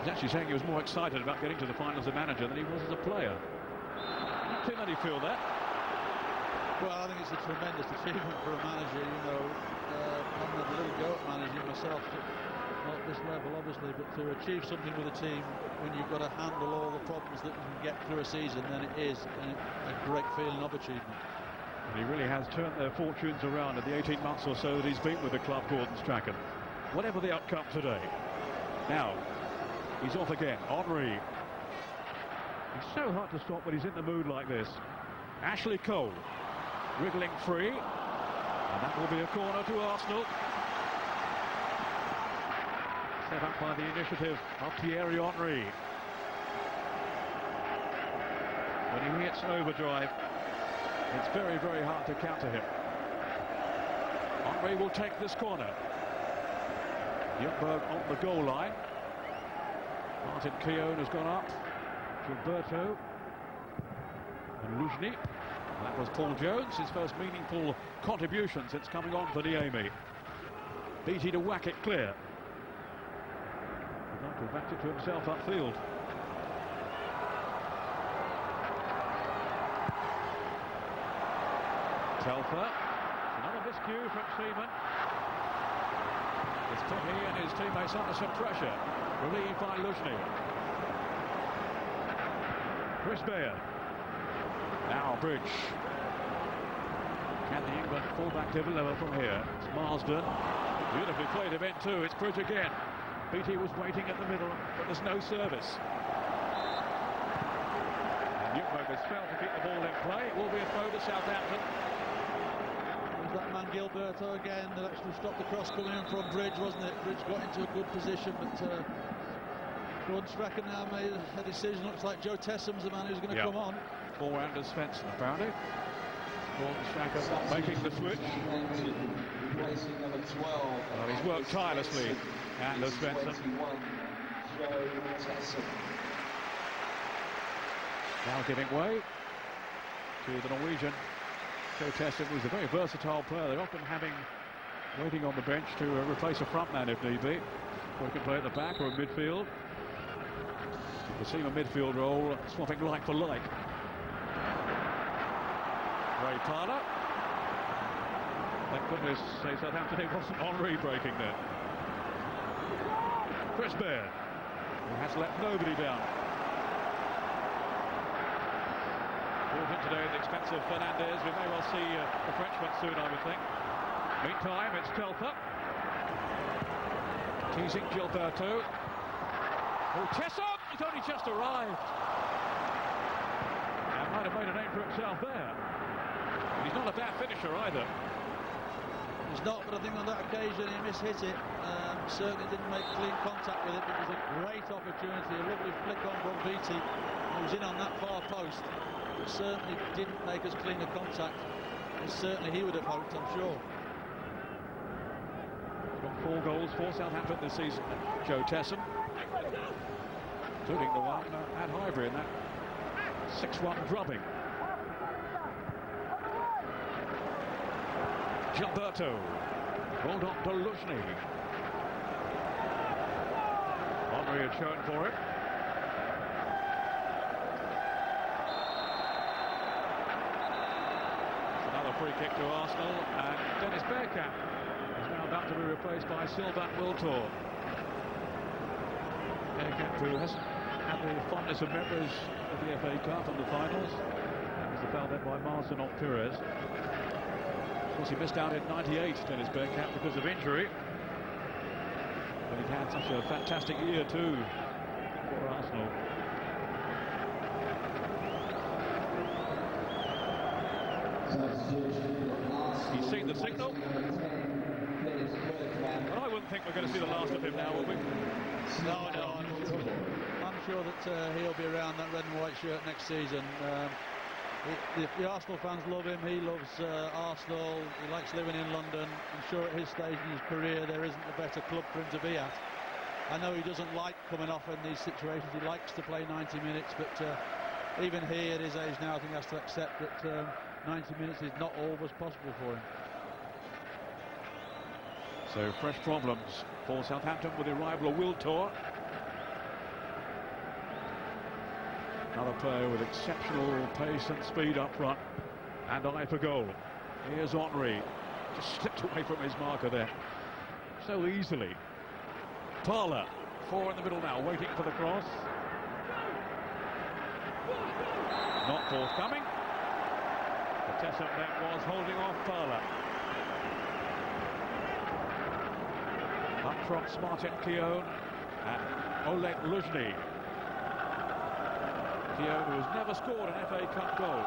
He's actually saying he was more excited about getting to the final as a manager than he was as a player. Not too many feel that. Well, I think it's a tremendous achievement for a manager. You know, I'm a little go at managing myself not this level obviously, but to achieve something with a team when you've got to handle all the problems that you can get through a season, then it is a great feeling of achievement. And he really has turned their fortunes around in the 18 months or so that he's been with the club, Gordon Strachan. Whatever the outcome today. Now, he's off again. Henry. He's so hard to stop when he's in the mood like this. Ashley Cole wriggling free. And that will be a corner to Arsenal. Set up by the initiative of Thierry Henry. When he hits overdrive, it's very, very hard to counter him. Henry will take this corner. Ljungberg on the goal line. Martin Keown has gone up. Gilberto and Luzhny. That was Paul Jones, his first meaningful contribution since coming on for Niemi. Beattie to whack it clear. He'd like to have backed it to himself upfield. Telfer. Another miscue from Seaman. It's put he and his teammates under some pressure. Relieved by Luzhny. Chris Baird. Now Bridge. Can the England fullback develop from here? It's Marsden. Beautifully played event too. It's Bridge again. Beattie was waiting at the middle, but there's no service. And Ljungberg has failed to keep the ball in play. It will be a throw to Southampton. That man Gilberto again that actually stopped the cross coming in from Bridge, wasn't it? Bridge got into a good position, but Gordon Strachan now made a decision. Looks like Joe Tessum's the man who's going to come on. For Anders Svensson, apparently. Gordon Strachan making the switch. Well, he's worked tirelessly, Anders Svensson. Now giving way to the Norwegian. Joe Tessum was a very versatile player. They're often waiting on the bench to replace a front man if need be. Or he can play at the back or in midfield. The seam midfield role, swapping like for like. Ray Parler. Thank goodness, say Southampton, it wasn't Henry breaking there. Chris Baird, who has let nobody down. Brought in today at the expense of Fernandez. We may well see the Frenchman soon, I would think. Meantime, it's Telfer. Teasing Gilberto. Oh, Tessum! He's only just arrived. And might have made a name for himself there. And he's not a bad finisher either. He's not, but I think on that occasion he mishit it. Certainly didn't make clean contact with it, but it was a great opportunity. A lovely flick on from Beattie. He was in on that far post. But certainly didn't make as clean a contact as certainly he would have hoped, I'm sure. He's got 4 goals for Southampton this season. Joe Tessum, including the one at Highbury in that 6-1 drubbing. Gilberto rolled on to Luzhny. Henry had shown for it. Another free kick to Arsenal, and Dennis Bergkamp is now about to be replaced by Sylvain Wiltord. Bergkamp, who hasn't had the fondness of members of the FA Cup and the finals. That was the foul then by Marsden off Pires. Of course, he missed out in '98, Dennis Bergkamp, because of injury. But he'd had such a fantastic year too for Arsenal. He's seen the signal. But I wouldn't think we're going to see the last of him now, will we? No, I'm sure that he'll be around that red and white shirt next season. The Arsenal fans love him. He loves Arsenal. He likes living in London. I'm sure at his stage in his career there isn't a better club for him to be at. I know he doesn't like coming off in these situations. He likes to play 90 minutes, but even he at his age now I think has to accept that 90 minutes is not always possible for him. So fresh problems for Southampton with the arrival of Wiltord. Another player with exceptional pace and speed up front, and eye for goal. Here's Henry, just slipped away from his marker there so easily. Parler, 4 in the middle now, waiting for the cross. Not forthcoming. The Tessa then was holding off Parler. Up front, Martin Keown and Oleg Luzhny. Keown, who has never scored an FA Cup goal.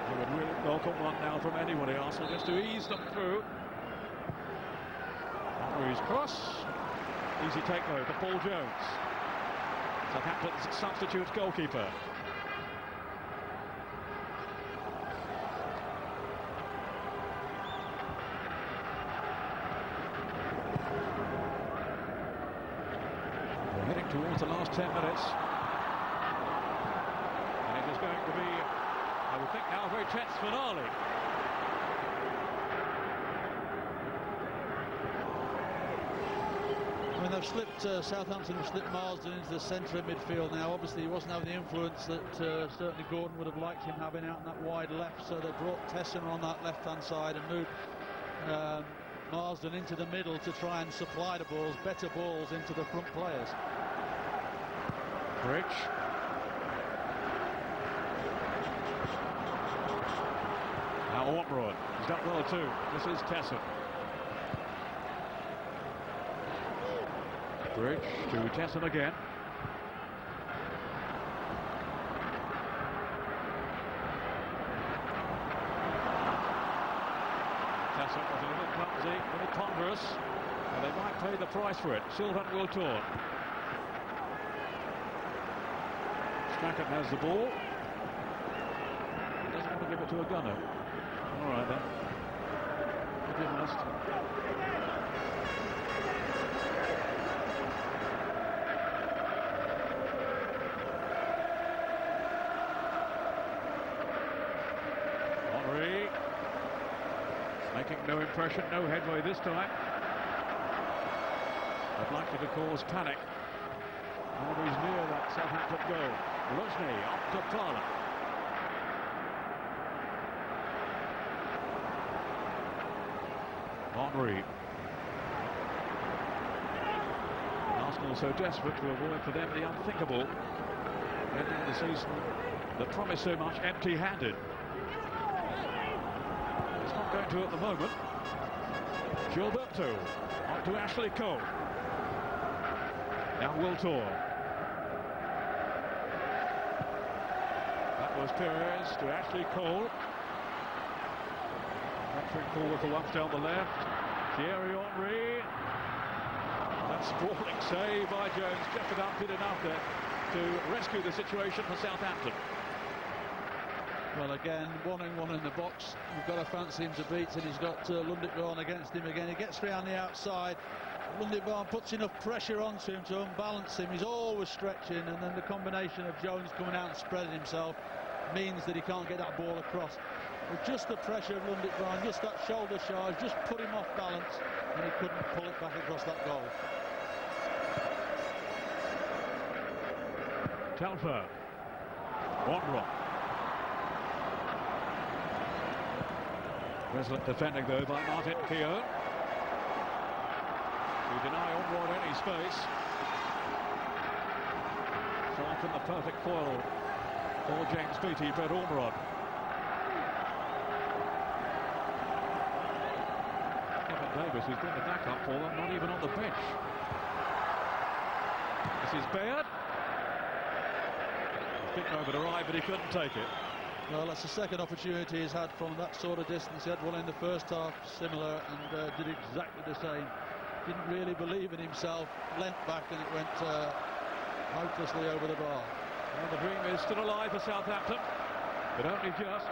He would really welcome one now from anybody, Arsenal, just to ease them through. Henry's cross. Easy takeaway for Paul Jones. Southampton's substitute goalkeeper. We're heading towards the last 10 minutes. And it is going to be, I would think now, a very tense finale. I mean, they've slipped, Southampton have slipped Marsden into the centre of midfield now. Obviously, he wasn't having the influence that certainly Gordon would have liked him having out in that wide left, so they brought Tesson on that left-hand side and moved Marsden into the middle to try and supply the balls, better balls into the front players. Bridge. Now Ormrod. He's done well too. This is Tesson. Bridge to Tesson again. Tesson was a little clumsy, a little ponderous, and they might pay the price for it. Sylvain Wiltord. Strachan has the ball. He doesn't want to give it to a gunner. All right then. If you must. Henry. Making no impression, no headway this time. But likely to cause panic. Henry's near that Southampton goal. Luzhny up to Parler. Henry. Arsenal so desperate to avoid for them the unthinkable. Ending the season that promised so much empty-handed. It's not going to at the moment. Gilberto on to Ashley Cole. Now Wiltord. That was Perez to Ashley Cole. Venturing forward for once down the left. Thierry Henry. That sprawling save by Jones. Just about good enough there to rescue the situation for Southampton. Well, again, 1-1 in the box. We've got to fancy him to beat, and he's got Lundekvarn against him again. He gets round the outside. Lundekvarn puts enough pressure onto him to unbalance him. He's always stretching, and then the combination of Jones coming out and spreading himself means that he can't get that ball across. With just the pressure of Lundekvarn, just that shoulder charge, just put him off balance, and he couldn't pull it back across that goal. Telfer. Ormrod. Resolute defending though by Martin Keown. To deny Ormrod any space. So often the perfect foil for James Beattie, Brett Ormrod. Kevin Davis, who's been the backup for them, not even on the bench. This is Baird. He's bitten over the right, but he couldn't take it. Well, that's the second opportunity he's had from that sort of distance. He had one in the first half, similar, and did exactly the same. Didn't really believe in himself, leant back, and it went hopelessly over the bar. Well, the dream is still alive for Southampton, but only just.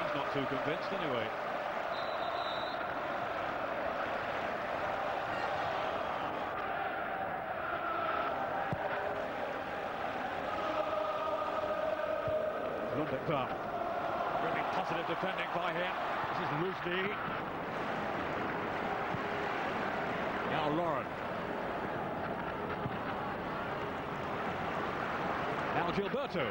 He's not too convinced anyway. Lundekvarn. Really positive defending by him. This is Luzhny. Now Lauren. Now Gilberto.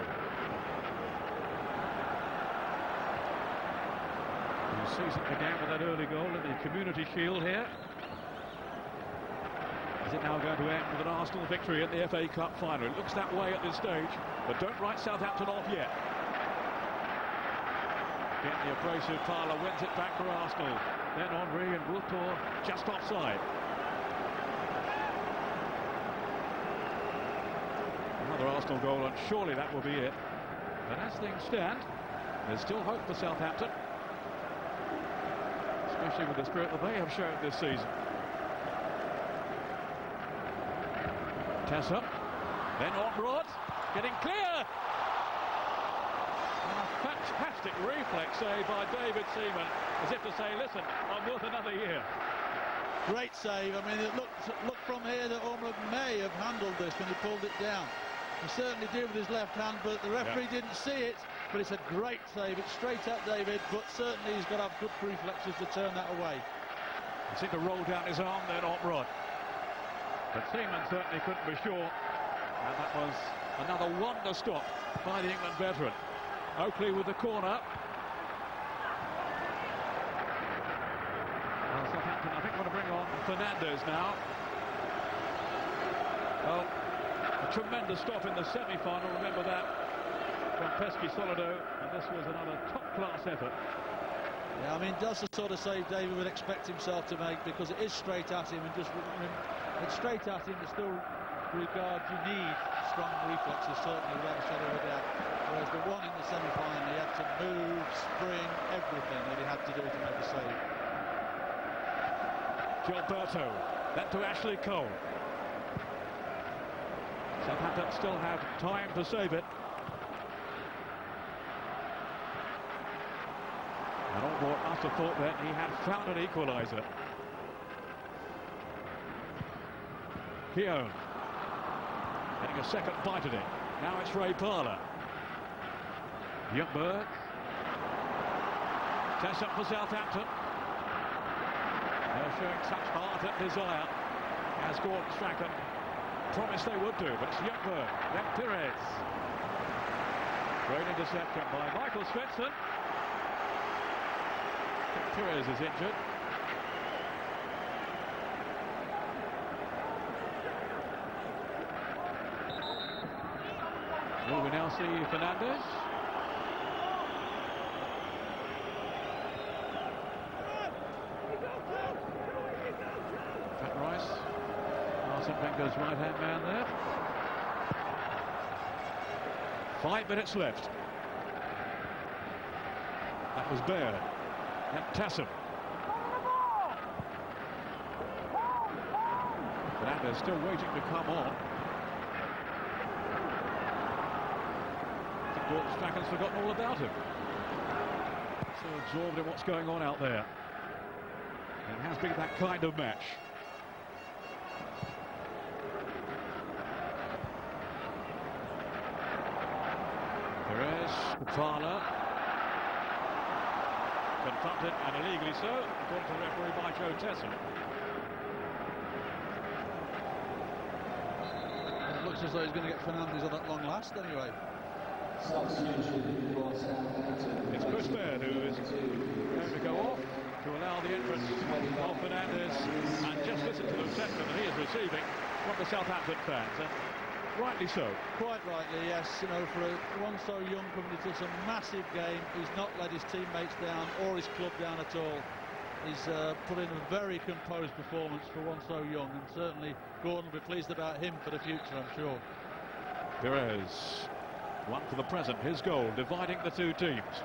season began with that early goal in the Community Shield here. Is it now going to end with an Arsenal victory in the FA Cup final? It looks that way at this stage, but don't write Southampton off yet. Again, the abrasive Parler wins it back for Arsenal. Then Henry and Wiltor just offside. Another Arsenal goal, and surely that will be it. But as things stand, there's still hope for Southampton, especially with the spirit that they have shown this season. Tessa, then Ortrod, getting clear! And a fantastic reflex save by David Seaman, as if to say, listen, I'm worth another year. Great save. I mean, it looked from here that Ortrod may have handled this when he pulled it down. He certainly did with his left hand, but the referee didn't see it. But it's a great save. It's straight at David, but certainly he's got to have good reflexes to turn that away. He seemed to roll down his arm then, Ortrod. But Seaman certainly couldn't be sure. And that was another wonder stop by the England veteran. Oakley with the corner. Well, Southampton, I think, want to bring on Fernandes now. Well, a tremendous stop in the semi-final, remember that, from Pesky Solido, and this was another top-class effort. Yeah, I mean, that's the sort of save David would expect himself to make, because it is straight at him, and just it's straight at him, but still regard you need strong reflexes, certainly, without a shadow of a doubt. Whereas the one in the semi-final, he had to move, spring, everything that he had to do to make the save. Gilberto, then to Ashley Cole. Southampton still have time to save it. And Allport must have thought that he had found an equaliser. Keown getting a second bite at it. Now it's Ray Parler. Ljungberg. Tess up for Southampton. They're showing such heart and desire, as Gordon Strachan promised they would do, but it's Ljungberg, then Pires. Great interception by Michael Svensson. Pires is injured. Will we now see Fernandes? Pat Rice, Arsene Wenger's right-hand man there. 5 minutes left. That was Baird and Tassam. Fernandes still waiting to come on. Gordon Strachan's forgotten all about him. So absorbed in what's going on out there. It has been that kind of match. Perez, Parler. Confronted, and illegally so, according to the referee, by Joe Tessel. It looks as though he's going to get Fernandes on that long last anyway. It's Chris Baird who is going to go off to allow the entrance of Fernandes, and just listen to the sentiment that he is receiving from the Southampton fans, and rightly so. Quite rightly, yes. You know, for one so young coming into such a massive game, he's not let his teammates down or his club down at all. He's put in a very composed performance for one so young, and certainly Gordon will be pleased about him for the future, I'm sure. Perez, one for the present, his goal, dividing the two teams.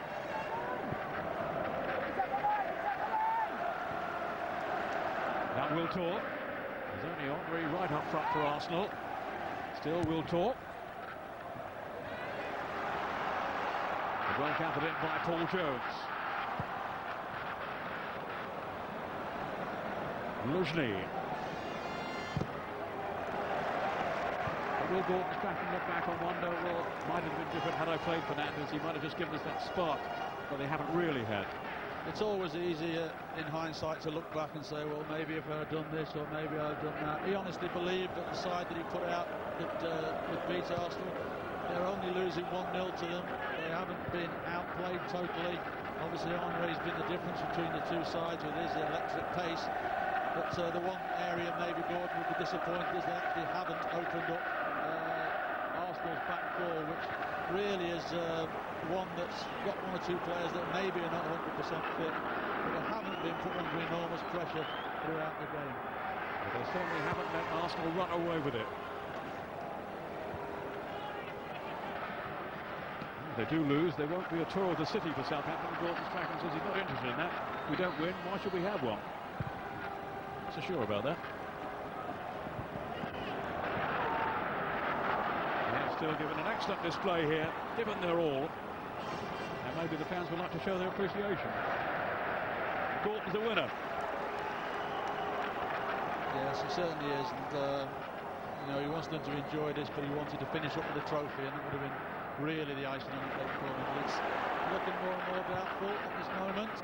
Now Wiltor. There's only Henry right up front for Arsenal. Still Wiltor. Well counted in by Paul Jones. Luzhny. Will Gordon Strachan look back and wonder, well, might have been different had I played Fernandes, he might have just given us that spark, but they haven't really had. It's always easier in hindsight to look back and say, well, maybe if I had done this or maybe I had done that. He honestly believed that the side that he put out that beat Arsenal, they're only losing 1-0 to them. They haven't been outplayed totally. Obviously, Henry's been the difference between the two sides with his electric pace. But the one area maybe Gordon would be disappointed is that they haven't opened up Arsenal's back four, which really is one that's got one or two players that maybe are not 100% fit, but they haven't been put under enormous pressure throughout the game. Well, they certainly haven't let Arsenal run away with it. If they do lose, there won't be a tour of the city for Southampton. Gordon's tracking says he's not interested in that. If we don't win, why should we have one? Not so sure about that. They're still given an excellent display here, given their all. And maybe the fans would like to show their appreciation. Gordon's the winner. Yes, he certainly is, and you know, he wants them to enjoy this, but he wanted to finish up with a trophy, and that would have been really the icing on the cake for him. It's looking more and more doubtful at this moment.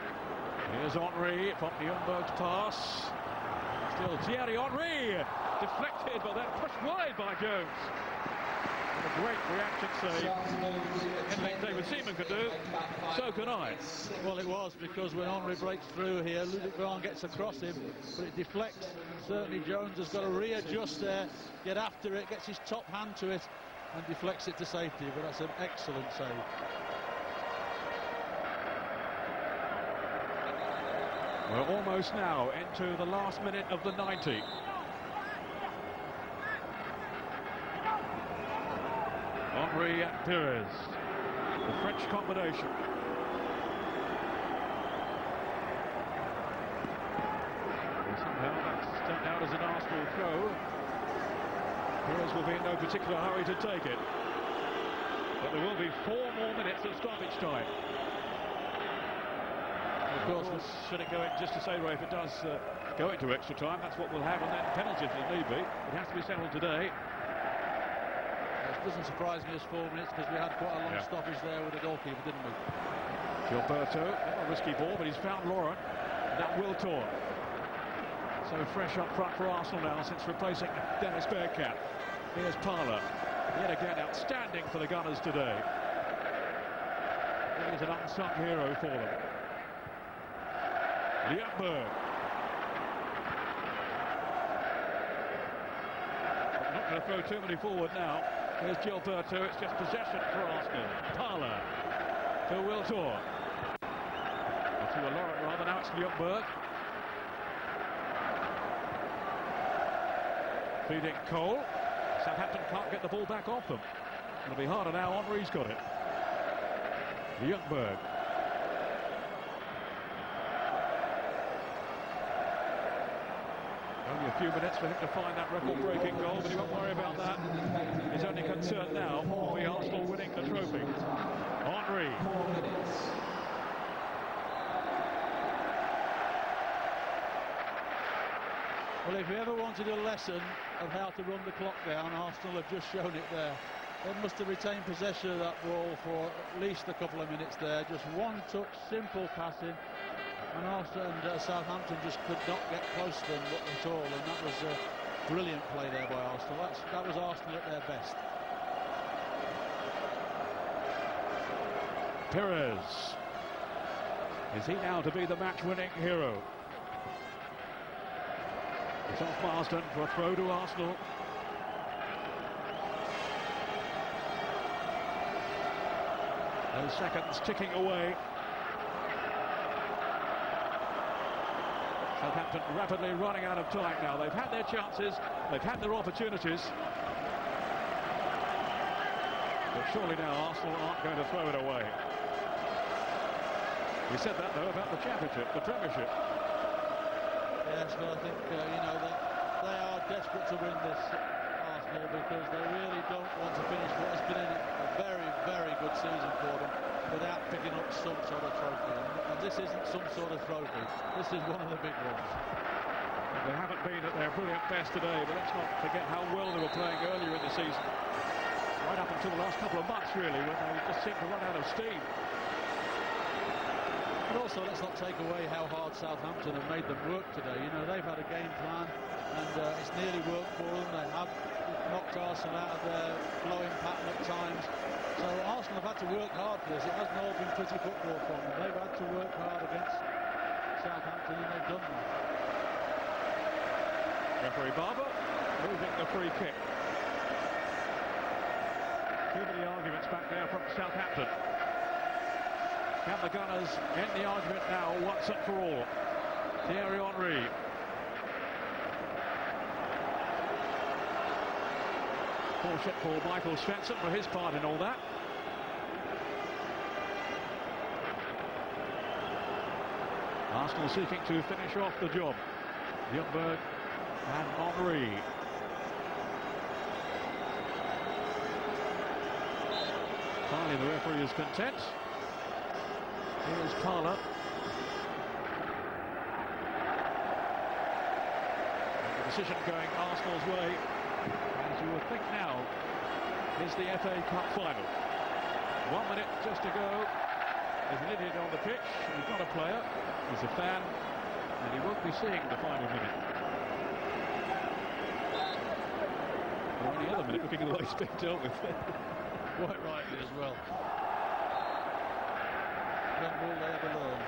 Here's Henry from Ljungberg's pass. Still Thierry Henry, deflected, but then pushed wide by Jones. And a great reaction save. Anything David Seaman can do, so can I. Well, it was, because when Henry breaks through here, Ludovic Varane gets across him, but it deflects. Certainly Jones has got to readjust there, get after it, gets his top hand to it, and deflects it to safety, but that's an excellent save. We're almost now into the last minute of the 90. Henry and Pires, the French combination. And somehow that's turned out as an Arsenal throw. Pires will be in no particular hurry to take it. But there will be 4 more minutes of stoppage time. Of course, should it go in, just to say, Ray, if it does go into extra time, that's what we'll have, and then penalties if need be. It has to be settled today. It doesn't surprise me as 4 minutes, because we had quite a long stoppage there with the goalkeeper, didn't we? Gilberto, a risky ball, but he's found Laurent. That will tour. So fresh up front for Arsenal now since replacing Dennis Bergkamp. Here's Parler. Yet again outstanding for the Gunners today. He's an unsung hero for them. Ljungberg. Not going to throw too many forward now. Here's Gilberto. It's just possession for Arsenal. Parler to Wiltor. To a Laurent rather. Now it's Ljungberg. Feeding Cole. Southampton can't get the ball back off them. It'll be harder now. Henry's got it. Ljungberg. Only a few minutes for him to find that record-breaking goal, but he won't worry about that. His only concern now will be Arsenal winning the trophy. Henry. Well, if we ever wanted a lesson of how to run the clock down, Arsenal have just shown it there. They must have retained possession of that ball for at least a couple of minutes there. Just one touch, simple passing, and Arsenal and Southampton just could not get close to them at all, and that was a brilliant play there by Arsenal. That was Arsenal at their best. Pires. Is he now to be the match-winning hero? It's off Marsden for a throw to Arsenal. Those seconds ticking away. Southampton rapidly running out of time now. They've had their chances, they've had their opportunities. But surely now Arsenal aren't going to throw it away. We said that, though, about the championship, the Premiership. Yes, but I think, you know, they are desperate to win this, Arsenal, because they really don't want to finish what has been a very, very good season for them without picking up some sort of trophy. And this isn't some sort of trophy. This is one of the big ones. They haven't been at their brilliant best today, but let's not forget how well they were playing earlier in the season. Right up until the last couple of months, really, when they just seemed to run out of steam. But also, let's not take away how hard Southampton have made them work today. You know, they've had a game plan, and it's nearly worked for them. They have knocked Arsenal out of their flowing pattern at times. So Arsenal have had to work hard for this. It hasn't all been pretty football for them. They've had to work done that. Referee Barber losing the free kick. Too many arguments back there from Southampton. Can the Gunners end the argument now once and for all? Thierry Henry. Caution for Michael Svensson for his part in all that. Arsenal seeking to finish off the job. Ljungberg and Henry. Finally, the referee is content. Here's Parler. And the decision going Arsenal's way, as you would think now, is the FA Cup final. 1 minute just to go. There's an idiot on the pitch. He's not a player. He's a fan. And he won't be seeing the final minute. Or any other minute, looking at the way he's been dealt with. Quite rightly as well. When will they ever learn?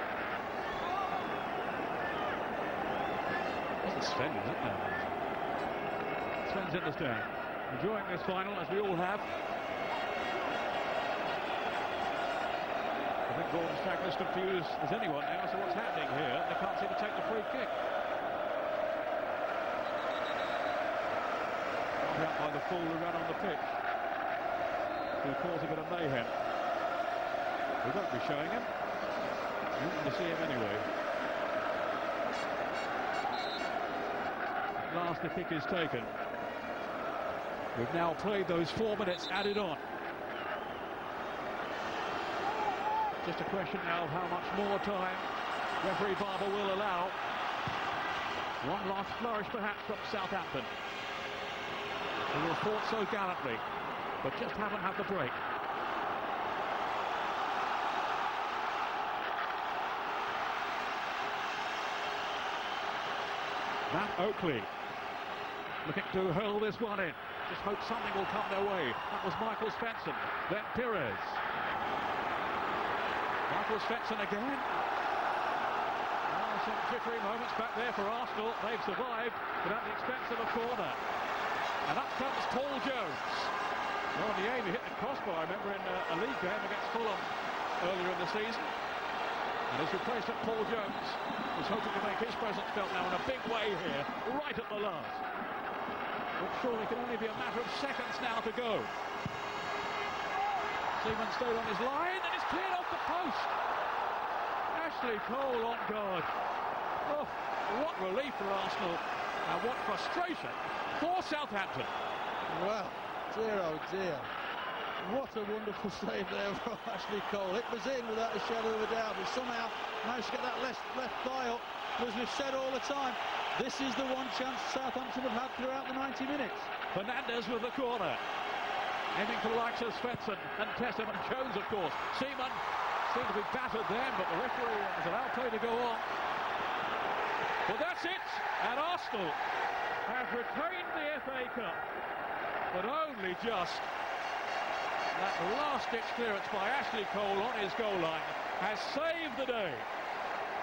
It's Sven, isn't it? Sven's in the stand. Enjoying this final, as we all have. I think Gordon Stack is confused as anyone now, so what's happening here? They can't seem to take the free kick. Knocked out by the fool who ran on the pitch, who caused a bit of mayhem. We won't be showing him. You want to see him anyway. At last the kick is taken. We've now played those 4 minutes added on. Just a question now of how much more time referee Barber will allow. One last flourish perhaps from Southampton, who have fought so gallantly, but just haven't had the break. Matt Oakley looking to hurl this one in. Just hope something will come their way. That was Michael Svensson, then Pires. Michael Svensson again. Oh, some jittery moments back there for Arsenal. They've survived, but at the expense of a corner. And up comes Paul Jones. Well, the aim, he hit the crossbar, I remember, in a league game against Fulham earlier in the season. And his replacement, Paul Jones, was hoping to make his presence felt now in a big way here, right at the last. But surely it can only be a matter of seconds now to go. Seaman stayed on his line, and it's cleared off the post. Ashley Cole on guard. Oh, what relief for Arsenal, and what frustration for Southampton. Well, dear oh dear. What a wonderful save there from Ashley Cole. It was in without a shadow of a doubt, but somehow managed to get that left thigh up. As we've said all the time, this is the one chance Southampton have had throughout the 90 minutes. Fernandes with the corner. Aiming for the likes of Svensson and Tessem and Jones, of course. Seaman seemed to be battered then, but the referee has allowed play to go on. Well, that's it, and Arsenal have retained the FA Cup, but only just. That last-ditch clearance by Ashley Cole on his goal line has saved the day.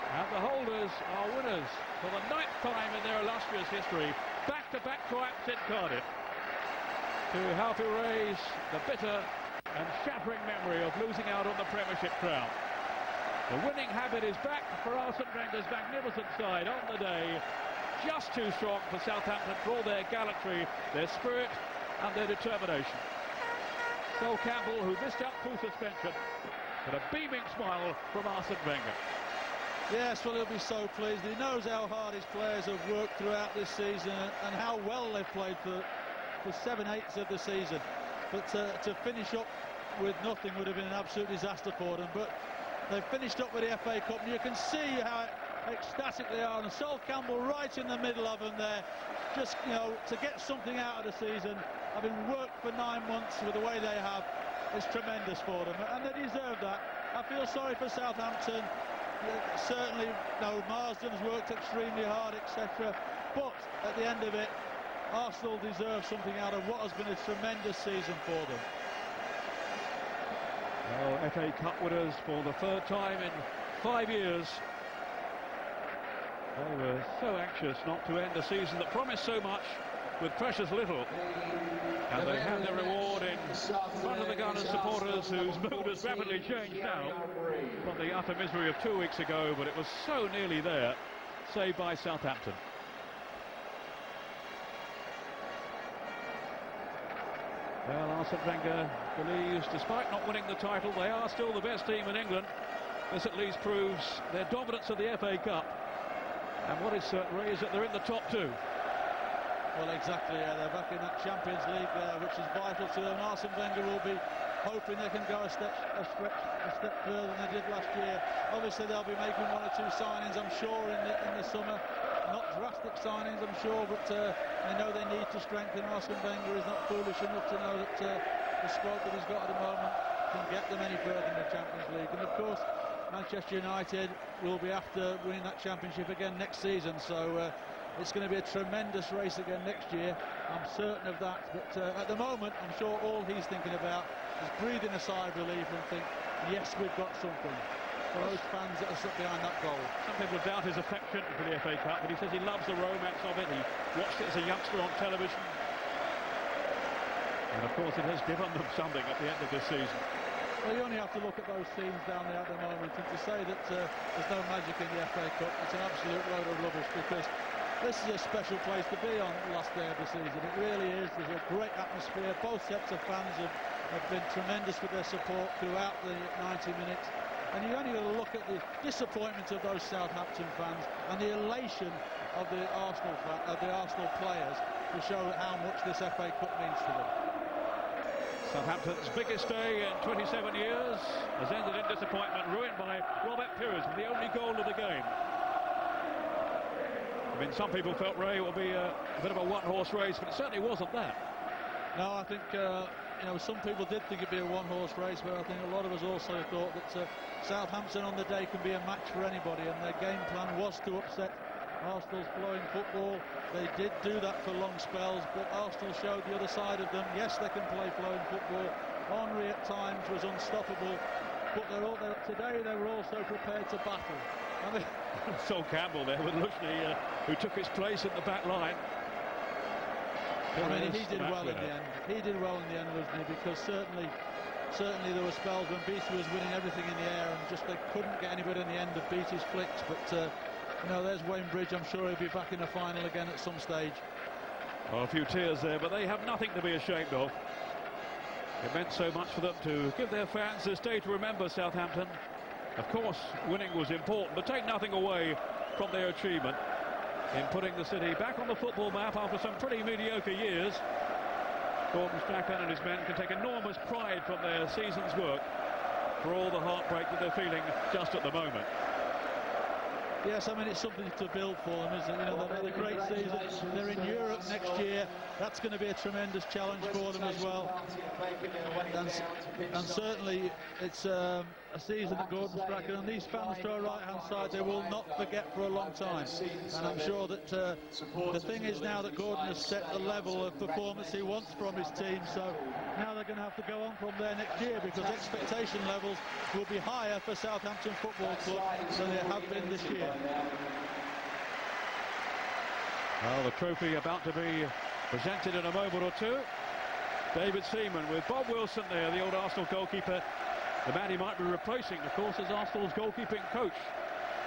And the holders are winners for the 9th time in their illustrious history. Back-to-back triumphs in Cardiff, to help erase the bitter and shattering memory of losing out on the Premiership crown. The winning habit is back for Arsene Wenger's magnificent side on the day. Just too strong for Southampton for all their gallantry, their spirit and their determination. Sol Campbell, who missed out through suspension, but a beaming smile from Arsene Wenger. Yes, well, he'll be so pleased. He knows how hard his players have worked throughout this season and how well they've played for 7/8 of the season. But to finish up with nothing would have been an absolute disaster for them. But they've finished up with the FA Cup, and you can see how ecstatic they are. And Sol Campbell right in the middle of them there, just, you know, to get something out of the season, having worked for 9 months with the way they have, is tremendous for them, and they deserve that. I feel sorry for Southampton. Certainly, no, Marsden's worked extremely hard, etc. But at the end of it, Arsenal deserve something out of what has been a tremendous season for them. Well, FA Cup winners for the 3rd time in 5 years. They were so anxious not to end a season that promised so much with precious little. And they had their reward in front of the Gunners supporters, whose mood has rapidly changed now from the utter misery of 2 weeks ago, but it was so nearly there, saved by Southampton. Well, Arsene Wenger believes, despite not winning the title, they are still the best team in England. This at least proves their dominance of the FA Cup. And what is certain, Ray, is that they're in the top two. Well, exactly, yeah, they're back in that Champions League, which is vital to them. Arsene Wenger will be hoping they can go a step further than they did last year. Obviously, they'll be making 1 or 2 signings, I'm sure, in the summer. Not drastic signings, I'm sure, but they know they need to strengthen. Arsene Wenger is not foolish enough to know that the squad that he's got at the moment can get them any further in the Champions League. And of course, Manchester United will be after winning that championship again next season, so it's going to be a tremendous race again next year. I'm certain of that, but at the moment, I'm sure all he's thinking about is breathing a sigh of relief and think, yes, we've got something. For those fans that are stuck behind that goal. Some people doubt his affection for the FA Cup, but he says he loves the romance of it. He watched it as a youngster on television. And of course, it has given them something at the end of this season. Well, you only have to look at those scenes down there at the moment, and to say that there's no magic in the FA Cup, it's an absolute load of rubbish, because this is a special place to be on the last day of the season. It really is. There's a great atmosphere. Both sets of fans have been tremendous with their support throughout the 90 minutes. And you only got to look at the disappointment of those Southampton fans and the elation of the Arsenal players to show how much this FA Cup means to them. Southampton's biggest day in 27 years has ended in disappointment, ruined by Robert Pires with the only goal of the game. I mean, some people felt, Ray, it will be a bit of a one-horse race, but it certainly wasn't that. No, I think some people did think it'd be a one-horse race, but I think a lot of us also thought that Southampton on the day can be a match for anybody, and their game plan was to upset Arsenal's flowing football. They did do that for long spells, but Arsenal showed the other side of them. Yes, they can play flowing football. Henry at times was unstoppable, but today they were also prepared to battle. I mean, Sol Campbell there with Lushney, who took his place in the back line. I mean, he did well in the end. He did well in the end, Lushney, because certainly there were spells when Beattie was winning everything in the air, and just they couldn't get anybody in the end of Beattie's flicks. But there's Wayne Bridge. I'm sure he'll be back in the final again at some stage. Well, a few tears there, but they have nothing to be ashamed of. It meant so much for them to give their fans this day to remember Southampton. Of course, winning was important, but take nothing away from their achievement in putting the city back on the football map after some pretty mediocre years. Gordon Strachan and his men can take enormous pride from their season's work for all the heartbreak that they're feeling just at the moment. Yes, I mean, it's something to build for them, isn't it? They've had a great season. They're in Europe next year. That's going to be a tremendous challenge for them as well. And certainly, it's a season that Gordon Strachan and these fans to our right-hand side, they will not forget for a long time. And I'm sure that the thing is now that Gordon has set the level of performance he wants from his team. So now they're going to have to go on from there next year, because expectation levels will be higher for Southampton Football Club than they have been this year. Well, the trophy about to be presented in a moment or two. David Seaman with Bob Wilson there, the old Arsenal goalkeeper. The man he might be replacing, of course, is Arsenal's goalkeeping coach.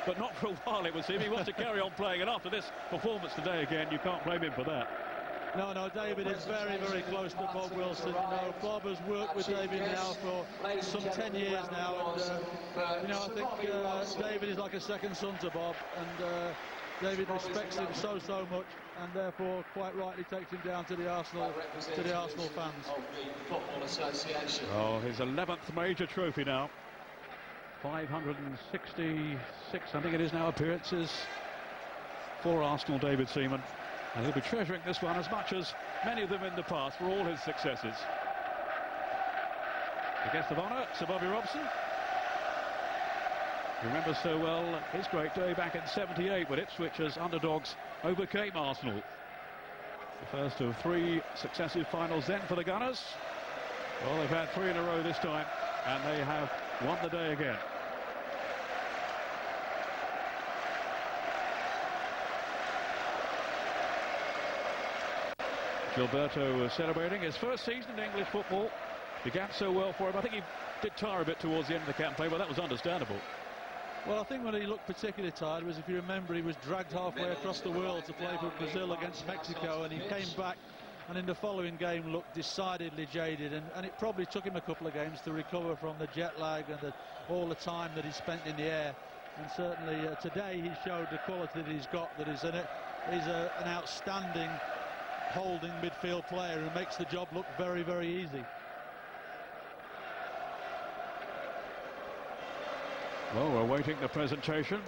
But not for a while, it would seem. He wants to carry on playing, and after this performance today again, you can't blame him for that. No, David is very, very close to Bob Wilson. Bob has worked with David now for some 10 years now, and I think David is like a second son to Bob, and David respects him so much, and therefore quite rightly takes him down to the Arsenal fans. Oh, his 11th major trophy now. 566, I think it is now, appearances for Arsenal, David Seaman. And he'll be treasuring this one as much as many of them in the past for all his successes. The guest of honour, Sir Bobby Robson. Remember so well his great day back in '78 when Ipswich as underdogs overcame Arsenal. The first of 3 successive finals then for the Gunners. Well, they've had 3 in a row this time, and they have won the day again. Gilberto was celebrating his first season in English football. Began so well for him. I think he did tire a bit towards the end of the campaign, but that was understandable. Well, I think when he looked particularly tired was, if you remember, he was dragged halfway across the world to play for Brazil against Mexico, and he came back and in the following game looked decidedly jaded, and it probably took him a couple of games to recover from the jet lag and all the time that he spent in the air. And certainly today he showed the quality that he's got, that he's an outstanding holding midfield player who makes the job look very, very easy. Well, we're awaiting the presentation.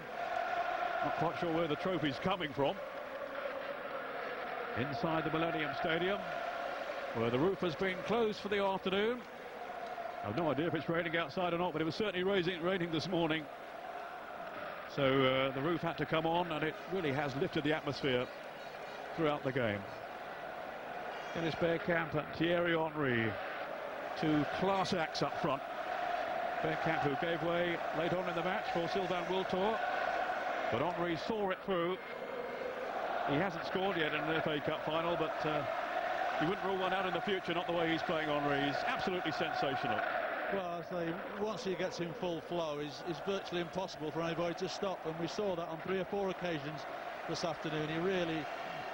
Not quite sure where the trophy's coming from. Inside the Millennium Stadium, where the roof has been closed for the afternoon. I've no idea if it's raining outside or not, but it was certainly raining this morning. So the roof had to come on, and it really has lifted the atmosphere throughout the game. Dennis Bergkamp and Thierry Henry, two class acts up front. Bergkamp, who gave way late on in the match for Sylvain Wiltord, but Henry saw it through. He hasn't scored yet in an FA Cup final, but you wouldn't rule one out in the future, not the way he's playing, Henry. He's absolutely sensational. Well, I say, once he gets in full flow, it's virtually impossible for anybody to stop, and we saw that on 3 or 4 occasions this afternoon. He really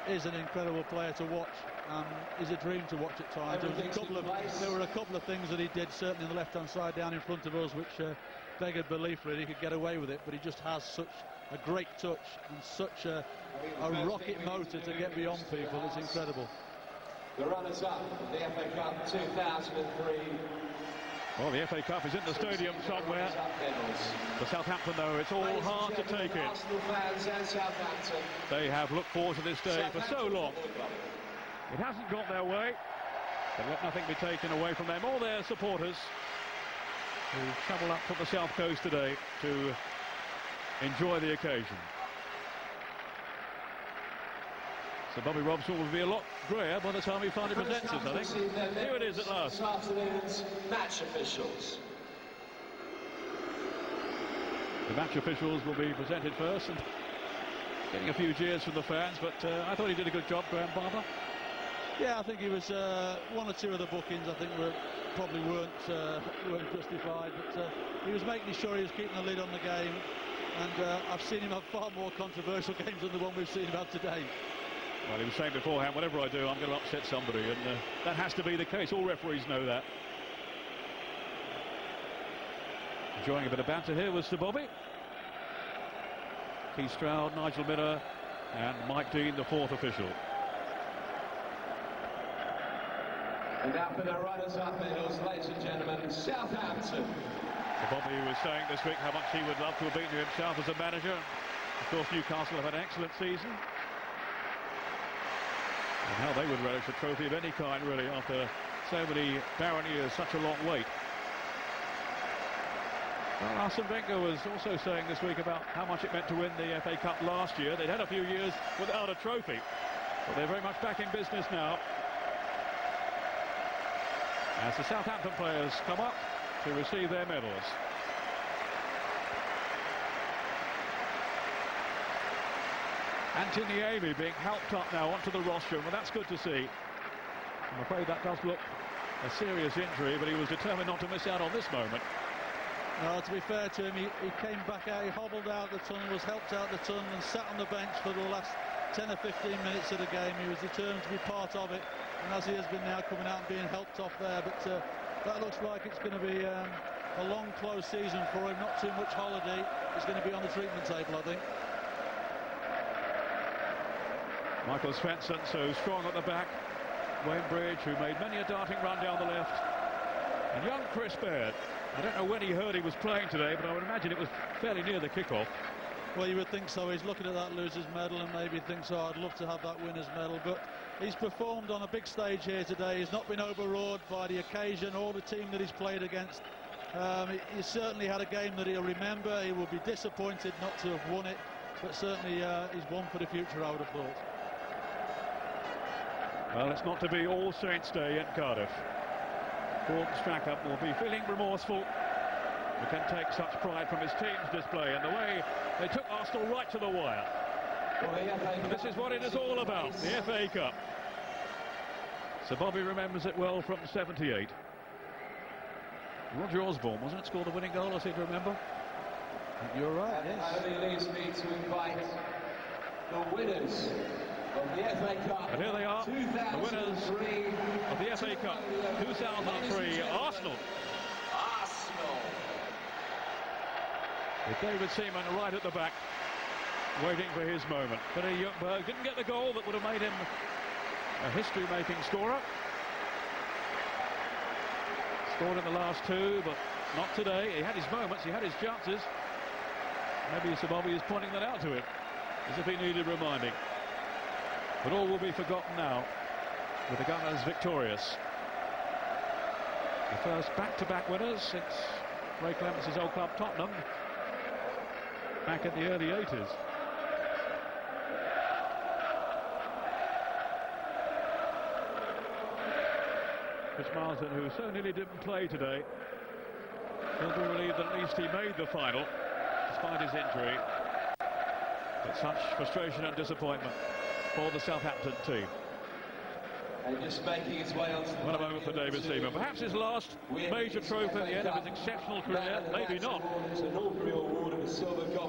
is an incredible player to watch. He's a dream to watch at times. There were a couple of things that he did, certainly on the left-hand side down in front of us, which beggared belief really. He could get away with it, but he just has such a great touch and such a rocket motor to get beyond people. It's incredible. The runners-up of the FA Cup 2003. Well, the FA Cup is in the stadium somewhere. For Southampton, though, it's all hard to take it. They have looked forward to this day for so long. It hasn't got their way, but let nothing be taken away from them or their supporters, who travel up from the south coast today to enjoy the occasion. So Bobby Robson will be a lot greyer by the time he finally presents us, I think. Here it is at last. This afternoon's match officials. The match officials will be presented first, and getting a few jeers from the fans, but I thought he did a good job, Graham Barber. Yeah, I think he was one or two of the bookings I think probably weren't justified, but he was making sure he was keeping a lid on the game, and I've seen him have far more controversial games than the one we've seen him have today. Well, he was saying beforehand, whatever I do, I'm going to upset somebody, and that has to be the case. All referees know that. Enjoying a bit of banter here with Sir Bobby. Keith Stroud, Nigel Miller, and Mike Dean, the 4th official. And now for the runners-up medals, ladies and gentlemen, Southampton. Bobby was saying this week how much he would love to have beaten himself as a manager. Of course, Newcastle have had an excellent season. And how they would relish a trophy of any kind, really, after so many barren years, such a long wait. Well, Arsene Wenger was also saying this week about how much it meant to win the FA Cup last year. They'd had a few years without a trophy, but they're very much back in business now, as the Southampton players come up to receive their medals. Anthony Amy being helped up now onto the rostrum, well, that's good to see. I'm afraid that does look a serious injury, but he was determined not to miss out on this moment. No, to be fair to him, he came back out, he hobbled out the tunnel, was helped out the tunnel and sat on the bench for the last 10 or 15 minutes of the game. He was determined to be part of it, and as he has been now, coming out and being helped off there, but that looks like it's going to be a long, close season for him, not too much holiday. He's going to be on the treatment table, I think. Michael Svensson, so strong at the back. Wayne Bridge, who made many a darting run down the left. And young Chris Baird. I don't know when he heard he was playing today, but I would imagine it was fairly near the kickoff. Well, you would think so. He's looking at that loser's medal and maybe thinks, oh, I'd love to have that winner's medal. But he's performed on a big stage here today. He's not been overawed by the occasion or the team that he's played against. He certainly had a game that he'll remember. He will be disappointed not to have won it, but certainly he's one for the future, I would have thought. Well, it's not to be All Saints' Day in Cardiff. Gordon Strachan will be feeling remorseful. He can take such pride from his team's display and the way they took Arsenal right to the wire. And this is what it is all about, the FA Cup. So Bobby remembers it well from '78. Roger Osborne, wasn't it, scored the winning goal, I seem to remember. You're right, And yes. only leaves me to invite the winners of the FA Cup. And here they are, the winners of the FA Cup 2003, Arsenal. With David Seaman right at the back, waiting for his moment. But Ljungberg didn't get the goal that would have made him a history-making scorer. Scored in the last two, but not today. He had his moments, he had his chances. Maybe Sir Bobby is pointing that out to him, as if he needed reminding. But all will be forgotten now, with the Gunners victorious. The first back-to-back winners since Ray Clements' old club Tottenham, back in the early 80s. Chris Marsden, who so nearly didn't play today, will be relieved that at least he made the final, despite his injury. But such frustration and disappointment for the Southampton team. And just making its way onto the... What a moment for David Seaman. Perhaps his last major trophy at the end of his exceptional career. Maybe not.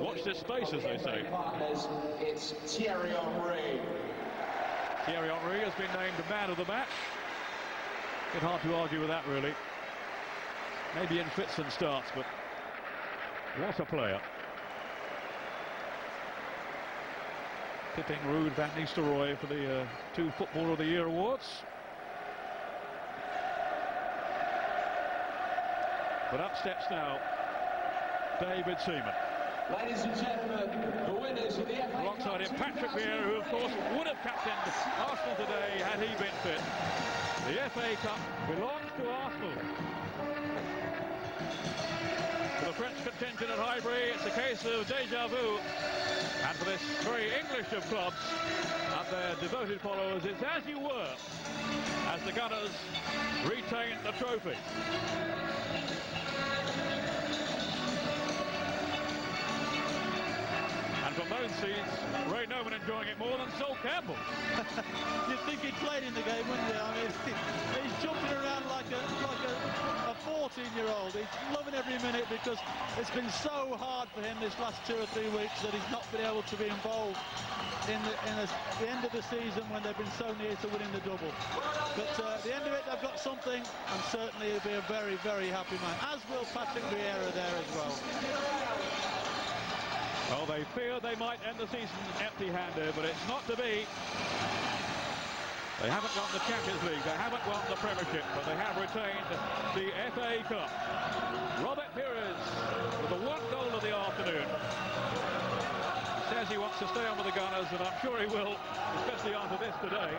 Watch this space, as they say. It's Thierry Henry. Thierry Henry has been named man of the match. A bit hard to argue with that, really. Maybe in fits and starts, but what a player. Tipping Ruud van Nistelrooy for the two Footballer of the Year awards. But up steps now David Seaman. Ladies and gentlemen, the winners of the FA Cup. Alongside him, Patrick Vieira, who of course would have captained Arsenal today had he been fit. The FA Cup belongs to Arsenal. For the French contingent at Highbury, it's a case of déjà vu. And for this very English of clubs and their devoted followers, it's as you were, as the Gunners retain the trophy. And from those seats, Ray Noman enjoying it more than Sol Campbell. You'd think he'd played in the game, wouldn't you? I mean, he's jumping around like a 14-year-old. He's loving every minute because it's been so hard for him this last 2 or 3 weeks that he's not been able to be involved in the end of the season when they've been so near to winning the double. But at the end of it, they've got something, and certainly he'll be a very, very happy man, as will Patrick Vieira there as well. Well, they fear they might end the season empty-handed, but it's not to be. They haven't won the Champions League, they haven't won the Premiership, but they have retained the FA Cup. Robert Pires with the 1 goal of the afternoon. He says he wants to stay on with the Gunners, and I'm sure he will, especially after this today.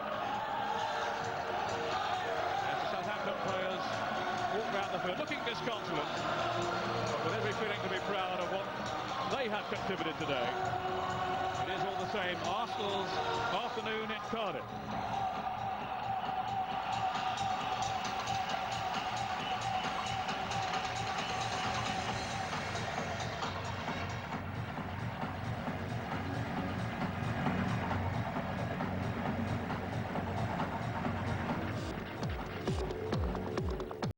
As the Southampton players walk round the field, looking disconsolate, but with every feeling to be proud of what they have contributed today. It is all the same, Arsenal's afternoon in Cardiff.